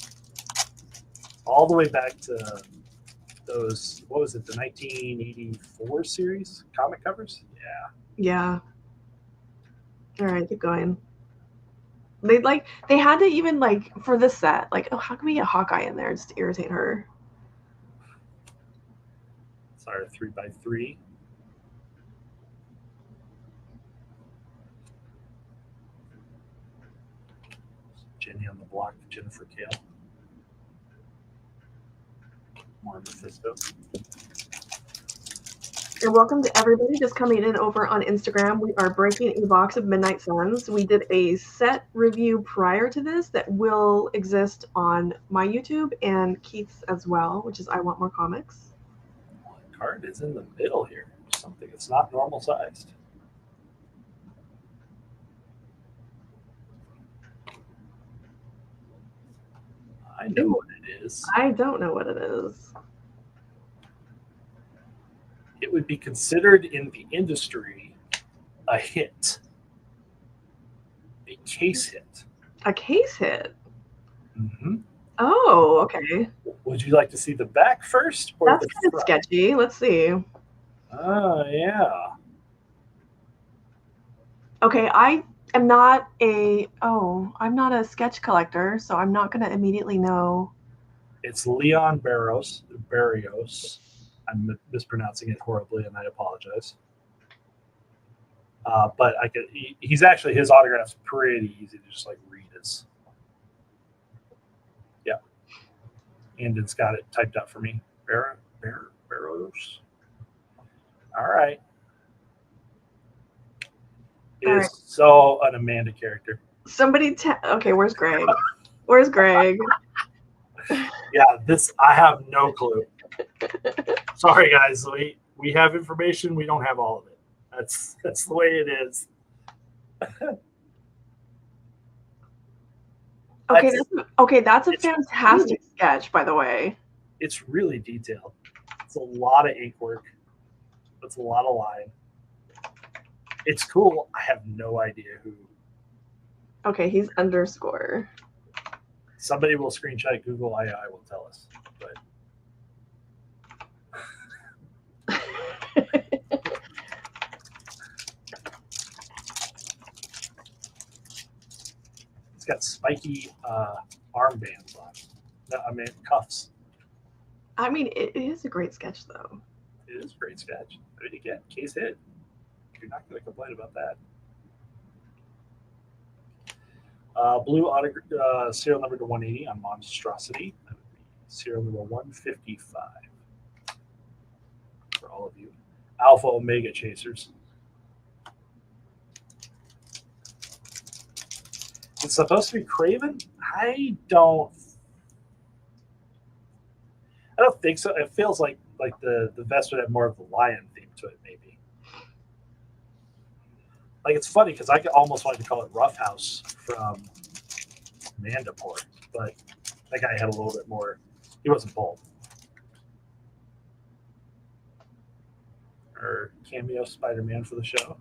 All the way back to those, what was it, the 1984 series comic covers? Yeah. All right, keep going. They had to even for this set, how can we get Hawkeye in there just to irritate her? Sorry, 3x3. Jenny on the block, Jennifer Kale. More Mephisto. And welcome to everybody just coming in over on Instagram. We are breaking a box of Midnight Suns. We did a set review prior to this that will exist on my YouTube and Keith's as well, which is I Want More Comics. The card is in the middle here. Something it's not normal sized. I know what it is. I don't know what it is. It would be considered in the industry a hit. A case hit. A case hit? Mm-hmm. Oh, okay. Would you like to see the back first? Or that's kind of sketchy. Let's see. Oh, yeah. Okay, I'm not a sketch collector, so I'm not going to immediately know. It's Leon Barrios. I'm mispronouncing it horribly, and I apologize. But he's actually, his autograph's pretty easy to just read his. Yeah. And it's got it typed out for me. Barrios. All right. Is so an Amanda character. Somebody okay, where's Greg? Where's Greg? Yeah, I have no clue. Sorry guys, we have information, we don't have all of it. That's the way it is. That's a fantastic sketch, by the way. It's really detailed. It's a lot of ink work. It's a lot of line. It's cool. I have no idea who. Okay, he's underscore. Somebody will screenshot Google. I will tell us. But got spiky armbands on. I mean, cuffs. I mean, it is a great sketch, though. It is a great sketch. I mean, again, case hit. You're not going to complain about that. Blue serial number to 180 on Monstrosity. That would be serial number 155 for all of you. Alpha Omega Chasers. It's supposed to be Craven? I don't think so. It feels like the vest would have more of the lion theme to it, maybe. Like, it's funny because I almost wanted to call it Roughhouse from Mandapore, but that guy had a little bit more. He wasn't bold. Or cameo Spider-Man for the show.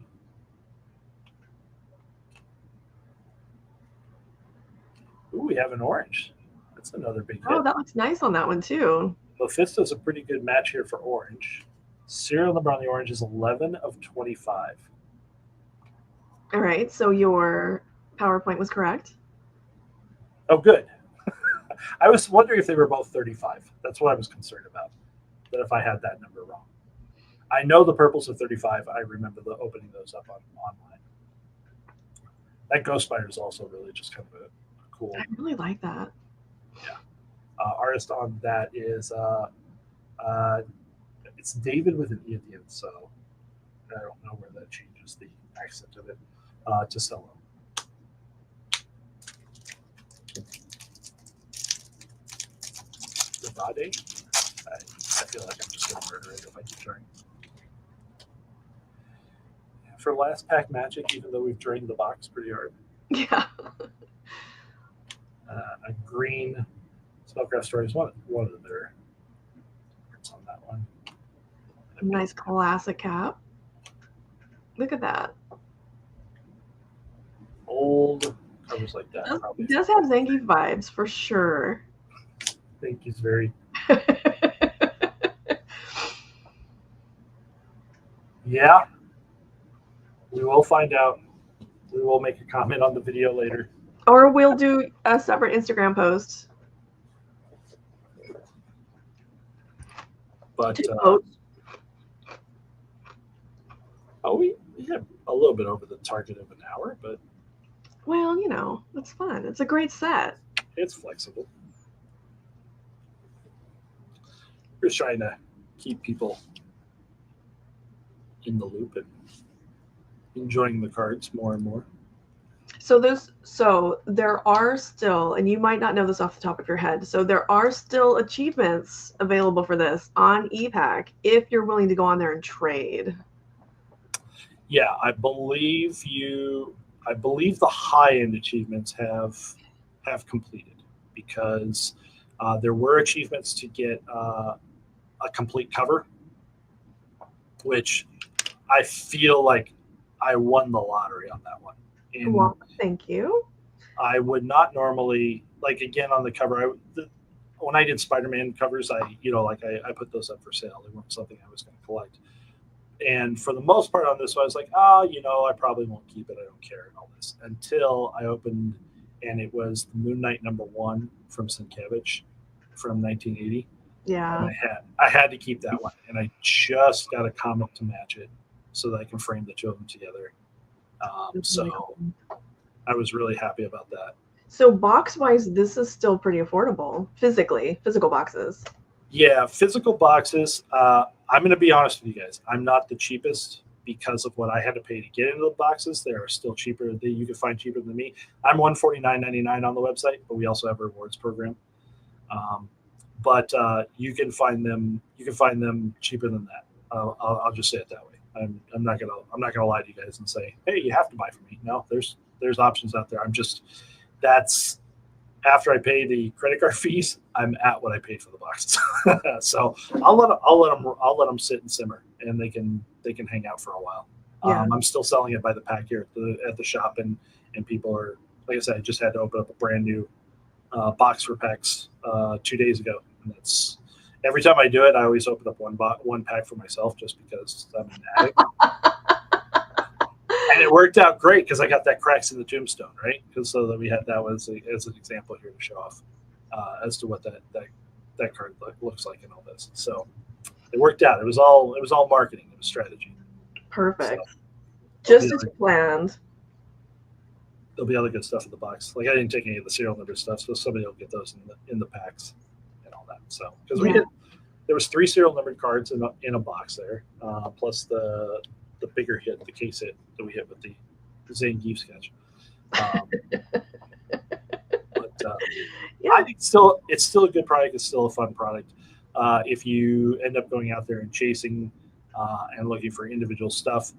Ooh, we have an orange. That's another big hit. Oh, that looks nice on that one, too. Mephisto's a pretty good match here for orange. Serial number on the orange is 11 of 25. All right, so your PowerPoint was correct. Oh, good. I was wondering if they were both 35. That's what I was concerned about, that if I had that number wrong. I know the purples are 35. I remember opening those up online. That Ghost Spider is also really just kind of a cool. I really like that. Yeah. Artist on that is it's David with an E at the end, so I don't know where that changes the accent of it. To Cello. Rivade? I feel like I'm just going to murder it if I keep trying. For last pack magic, even though we've drained the box pretty hard. Yeah. A green Spellcraft Story is one of their parts on that one. Nice classic cap. Look at that. Old covers like that. It does have Zangief vibes for sure. Zangief's very. Yeah. We will find out. We will make a comment on the video later. Or we'll do a separate Instagram post. But we have a little bit over the target of an hour, but well, you know, it's fun. It's a great set. It's flexible. We're just trying to keep people in the loop and enjoying the cards more and more. So there are still, and you might not know this off the top of your head, so there are still achievements available for this on ePack if you're willing to go on there and trade. Yeah, I believe the high-end achievements have completed, because there were achievements to get a complete cover, which I feel like I won the lottery on that one. And well, thank you. I would not normally, like, again on the cover, when I did Spider-Man covers, I put those up for sale. They weren't something I was going to collect. And for the most part on this one, I was like, I probably won't keep it. I don't care and all this. Until I opened, and it was the Moon Knight #1 from Sienkiewicz from 1980. Yeah. And I had to keep that one. And I just got a comic to match it so that I can frame the two of them together. So I was really happy about that. So box-wise, this is still pretty affordable, physical boxes. Yeah, physical boxes. I'm going to be honest with you guys. I'm not the cheapest because of what I had to pay to get into the boxes. They are still cheaper. You can find cheaper than me. I'm $149.99 on the website, but we also have a rewards program. But you can find them. You can find them cheaper than that. I'll just say it that way. I'm not gonna lie to you guys and say, hey, you have to buy from me. No, there's options out there. That's after I pay the credit card fees, I'm at what I paid for the boxes. So I'll let them sit and simmer, and they can hang out for a while. Yeah. I'm still selling it by the pack here at the shop, and people are, like I said, I just had to open up a brand new box for packs 2 days ago, and that's every time I do it, I always open up one pack for myself just because I'm an addict. And it worked out great because I got that cracks in the tombstone, right? Because so that we had that was as an example here to show off as to what that card looks like and all this. So it worked out. It was all marketing. It was strategy. Perfect. So, just as planned. There'll be other good stuff in the box. Like I didn't take any of the serial number stuff, so somebody will get those in the packs and all that. So because there was 3 serial numbered cards in a box there, plus the bigger hit, the case hit that we hit with the Zangief sketch. I think it's still a good product. It's still a fun product. If you end up going out there and chasing and looking for individual stuff,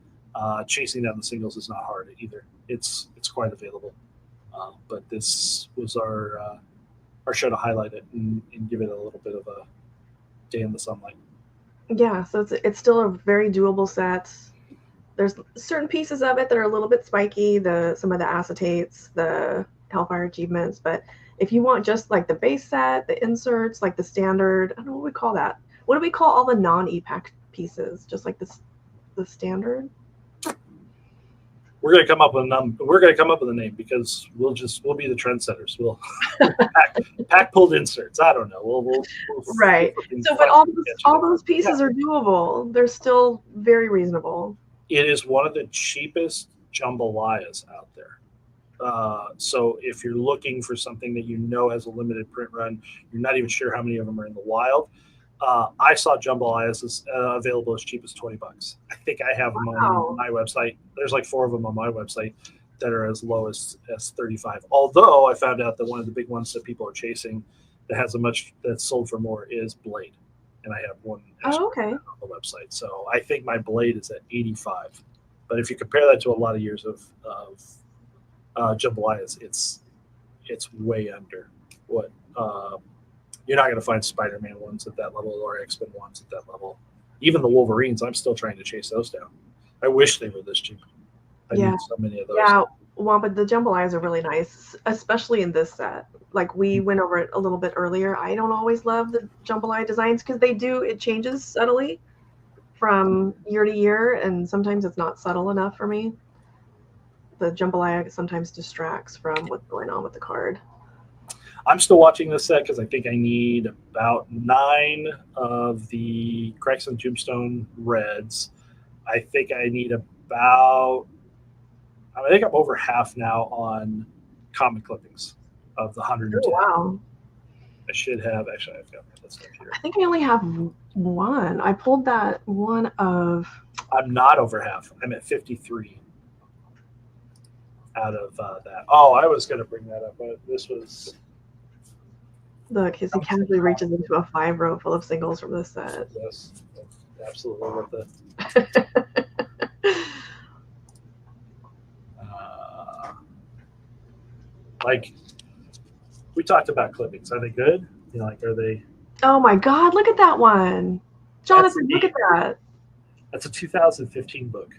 chasing down the singles is not hard either. It's quite available. But this was our show to highlight it and give it a little bit of a day in the sunlight. Yeah, so it's still a very doable set. There's certain pieces of it that are a little bit spiky, some of the acetates, the Hellfire achievements, but if you want just like the base set, the inserts, like the standard, I don't know what we call that. What do we call all the non-EPAC pieces? Just like the standard? We're gonna come up with a name because we'll be the trendsetters. We'll pack pulled inserts. I don't know. We'll right. So, but all those pieces are doable. They're still very reasonable. It is one of the cheapest jambalayas out there. So if you're looking for something that you know has a limited print run, you're not even sure how many of them are in the wild. I saw jambalayas available as cheap as $20. I think I have them on my website. There's like 4 of them on my website that are as low as $35. Although I found out that one of the big ones that people are chasing that has that's sold for more is Blade, and I have one on the website. So I think my Blade is at $85. But if you compare that to a lot of years of jambalayas, it's way under what. You're not going to find Spider-Man ones at that level or X-Men ones at that level. Even the Wolverines, I'm still trying to chase those down. I wish they were this cheap. I need so many of those. Yeah, well, but the jambalayas are really nice, especially in this set. Like we went over it a little bit earlier. I don't always love the jambalaya designs because it changes subtly from year to year, and sometimes it's not subtle enough for me. The jambalaya sometimes distracts from what's going on with the card. I'm still watching this set because I think I need about 9 of the Cracks and Tombstone Reds. I think I need I think I'm over half now on comic clippings of the 110. Oh, wow. I should have. Actually, I've got my list up here. I think I only have 1. I pulled that one of. I'm not over half. I'm at 53 out of that. Oh, I was going to bring that up, but this was. Look, he casually reaches into a 5-row full of singles from this set. Yes, absolutely worth it. Like we talked about clippings. Are they good? Are they? Oh my God! Look at that one, Jonathan. Look at that. That's a 2015 book.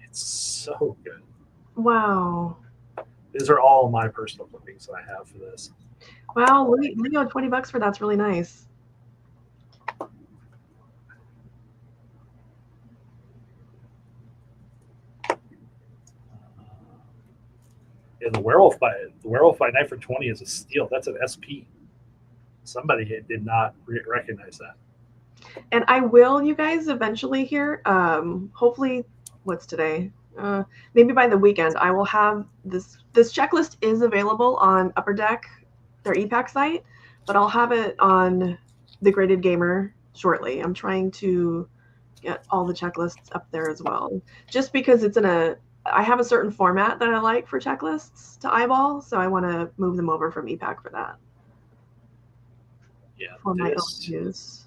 It's so good. Wow. These are all my personal clippings that I have for this. Wow, Leo, $20 for that's really nice. Yeah, the Werewolf by Night for 20 is a steal. That's an SP. Somebody did not recognize that. And I will, you guys, eventually here. Hopefully, what's today? Maybe by the weekend, I will have this. This checklist is available on Upper Deck, their EPAC site, but I'll have it on the Graded Gamer shortly. I'm trying to get all the checklists up there as well, just because I have a certain format that I like for checklists to eyeball, so I want to move them over from EPAC for that. Yeah, for my own use.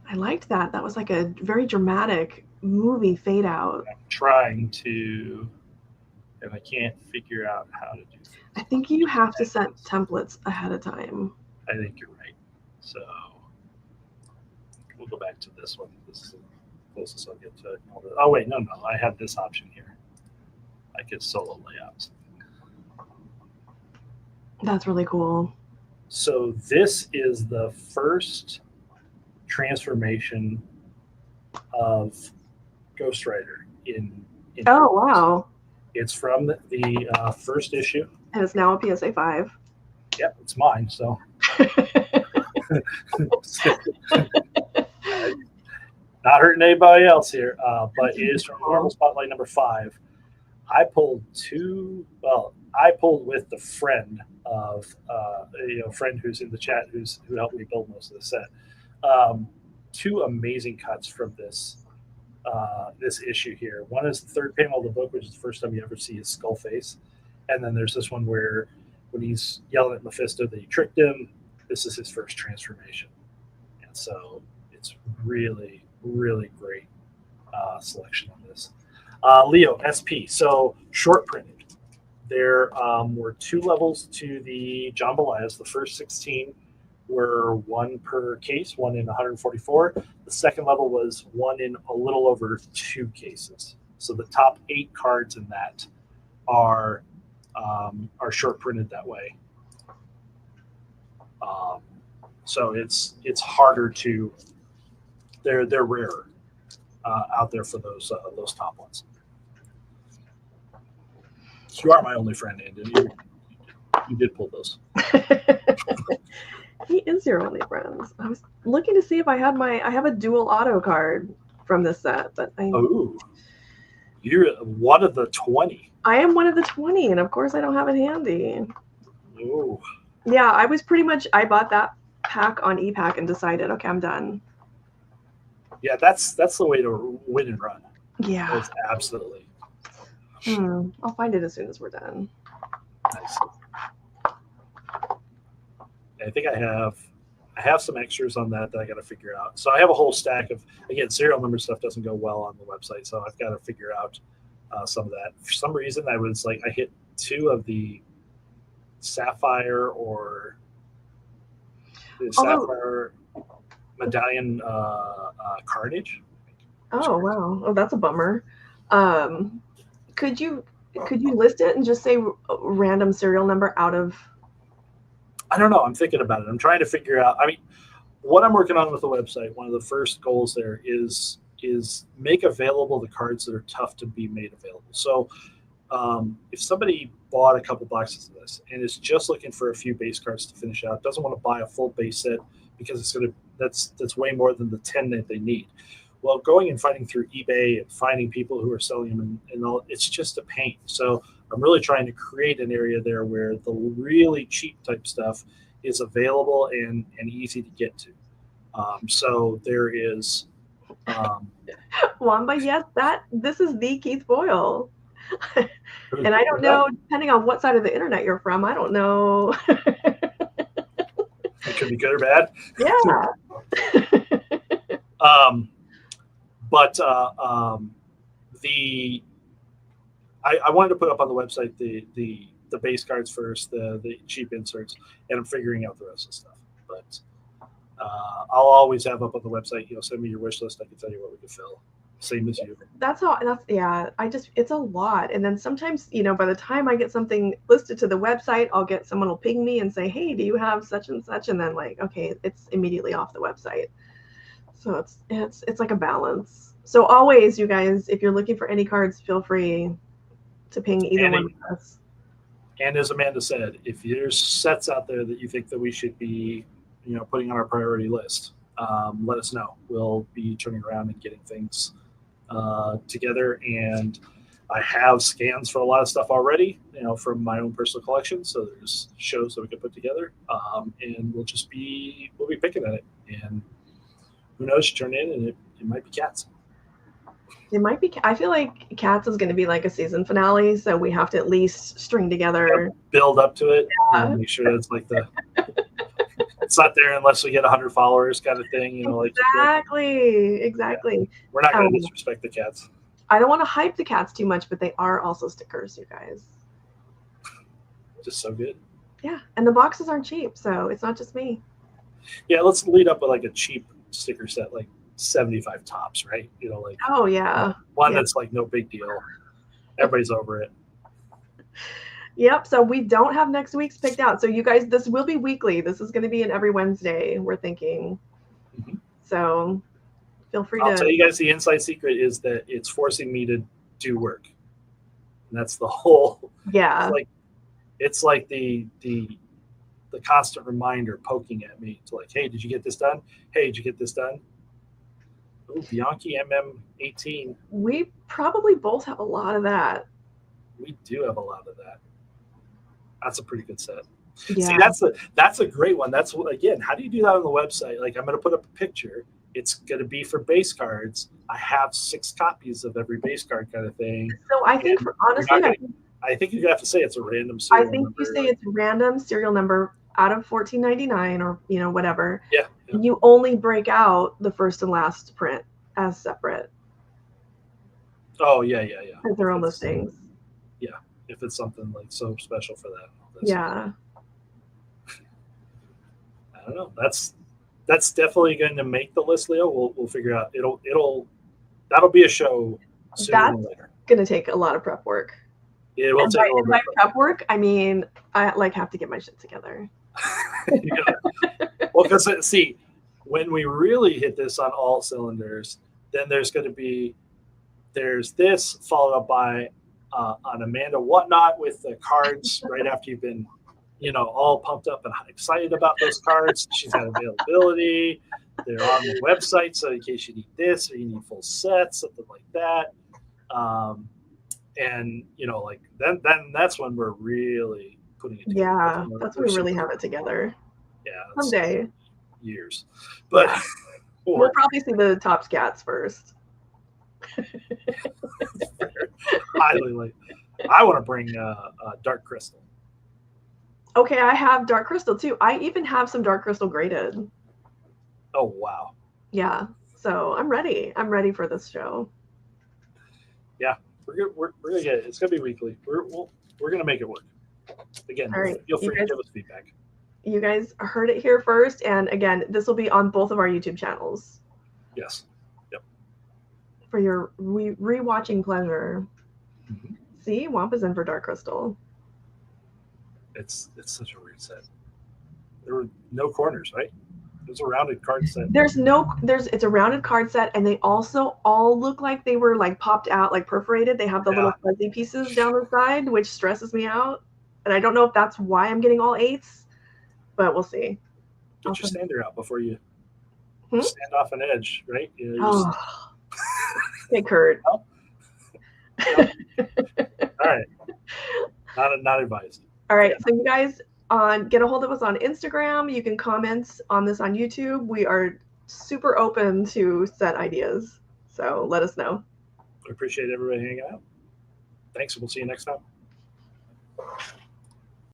I liked that. That was like a very dramatic movie fade out. I'm trying to, and I can't figure out how to do this. I think you have to set templates ahead of time. I think you're right. So we'll go back to this one. This is the closest I'll get to all the. Oh wait, no, I have this option here. I get solo layouts. That's really cool. So this is the first transformation of Ghost Rider in Oh, wow. It's from the first issue. And it's now a PSA 5. Yep, it's mine. So not hurting anybody else here, but it is from Marvel Spotlight number 5. I pulled I pulled with the friend of friend who's in the chat who helped me build most of the set. 2 amazing cuts from this issue here. One is the third panel of the book, which is the first time you ever see his skull face, and then there's this one where when he's yelling at Mephisto that he tricked him. This is his first transformation, and so it's really, really great selection on this. Leo SP, so short printed. There were 2 levels to the John Belias. The first 16 were 1 per case, 1 in 144. The second level was 1 in a little over 2 cases. So the top 8 cards in that are short printed that way. So it's harder to. They're rarer out there for those top ones. You are my only friend, Andy. You did pull those. He is your only friend. I was looking to see if I have a dual auto card from this set, but you're one of the 20. I am one of the 20, and of course I don't have it handy. Ooh. Yeah, I was pretty much. I bought that pack on ePack and decided, okay, I'm done. Yeah, that's the way to win and run. Yeah, that's absolutely. I'll find it as soon as we're done. Nice. I think I have some extras on that I got to figure out. So I have a whole stack of, again, serial number stuff doesn't go well on the website, so I've got to figure out some of that. For some reason, I hit 2 of the Sapphire or the Sapphire Medallion Carnage. Oh wow! Oh, that's a bummer. Could you list it and just say random serial number out of? I don't know. I'm thinking about it. I'm trying to figure out. I mean, what I'm working on with the website, one of the first goals there is make available the cards that are tough to be made available. So if somebody bought a couple boxes of this and is just looking for a few base cards to finish out, doesn't want to buy a full base set because that's way more than the 10 that they need. Well, going and finding through eBay and finding people who are selling them and all, it's just a pain. So I'm really trying to create an area there where the really cheap type stuff is available and easy to get to. So there is. Wamba, yes, this is the Keith Boyle. And I don't know, depending on what side of the internet you're from, I don't know. It could be good or bad. Yeah. I wanted to put up on the website the base cards first, the cheap inserts, and I'm figuring out the rest of the stuff. But I'll always have up on the website, send me your wish list. I can tell you what we can fill. Same as you. It's a lot. And then sometimes, by the time I get something listed to the website, I'll get someone will ping me and say, hey, do you have such and such? And then okay, it's immediately off the website. So it's like a balance. So always, you guys, if you're looking for any cards, feel free to ping either one of us. And as Amanda said, if there's sets out there that you think that we should be, putting on our priority list, let us know. We'll be turning around and getting things together. And I have scans for a lot of stuff already, from my own personal collection. So there's shows that we can put together, and we'll be picking at it. And who knows? You turn in, and it might be Cats. It might be. I feel like Cats is going to be like a season finale, so we have to at least string together, build up to it, and make sure it's like it's not there unless we get 100 followers, kind of thing. Exactly. We're not going to disrespect the Cats. I don't want to hype the Cats too much, but they are also stickers, you guys. Just so good. Yeah, and the boxes aren't cheap, so it's not just me. Yeah, let's lead up with like a cheap sticker set, like 75 tops, right? Oh yeah, one that's like no big deal. Everybody's over it. Yep. So we don't have next week's picked out. So you guys, this will be weekly. This is going to be an every Wednesday, we're thinking. Mm-hmm. So feel free I'll to. tell you guys the inside secret is that it's forcing me to do work. And that's the whole. Yeah. It's like the constant reminder poking at me to like, hey, did you get this done? Hey, did you get this done? Oh, Bianchi MM18. We probably both have a lot of that. We do have a lot of that. That's a pretty good set. Yeah. See, that's a great one. That's, again, how do you do that on the website? Like, I'm going to put up a picture. It's going to be for base cards. I have 6 copies of every base card kind of thing. So I think, honestly, I think you have to say it's a random serial number. I think number. you say it's a random serial number out of 1499 or, whatever. Yeah. And you only break out the first and last print as separate. Oh, yeah. As their own listings. Yeah. If it's something like so special for that. Yeah. I don't know. That's definitely going to make the list, Leo. We'll figure out. That'll be a show sooner than later. Going to take a lot of prep work. It will take a little bit. By prep work, I mean I have to get my shit together. Well, because see, when we really hit this on all cylinders, then there's this followed up by an Amanda Whatnot with the cards right after you've been, all pumped up and excited about those cards. She's got availability. They're on the website, so in case you need this or you need full sets, something like that. And then that's when we're really putting it together. Yeah, that's when we really have it together. Yeah, someday. Years, but yeah. We'll probably see the top scats first. Highly like. I want to bring Dark Crystal. Okay, I have Dark Crystal too. I even have some Dark Crystal graded. Oh wow. Yeah, so I'm ready. I'm ready for this show. Yeah, we're gonna get it. It's gonna be weekly. We're gonna make it work. Again, all right. Feel free to give us feedback. You guys heard it here first, and again, this will be on both of our YouTube channels. Yes. Yep. For your rewatching pleasure. Mm-hmm. See, Wampa's in for Dark Crystal. It's such a weird set. There were no corners, right? It was a rounded card set. It's a rounded card set, and they also all look like they were like popped out, like perforated. They have the little fuzzy pieces down the side, which stresses me out. And I don't know if that's why I'm getting all 8s, but we'll see. Get your stander out before you stand off an edge, right? Hey, Kurt. Oh. No. All right. Not advised. All right. So you guys get a hold of us on Instagram. You can comment on this on YouTube. We are super open to set ideas. So let us know. I appreciate everybody hanging out. Thanks. We'll see you next time.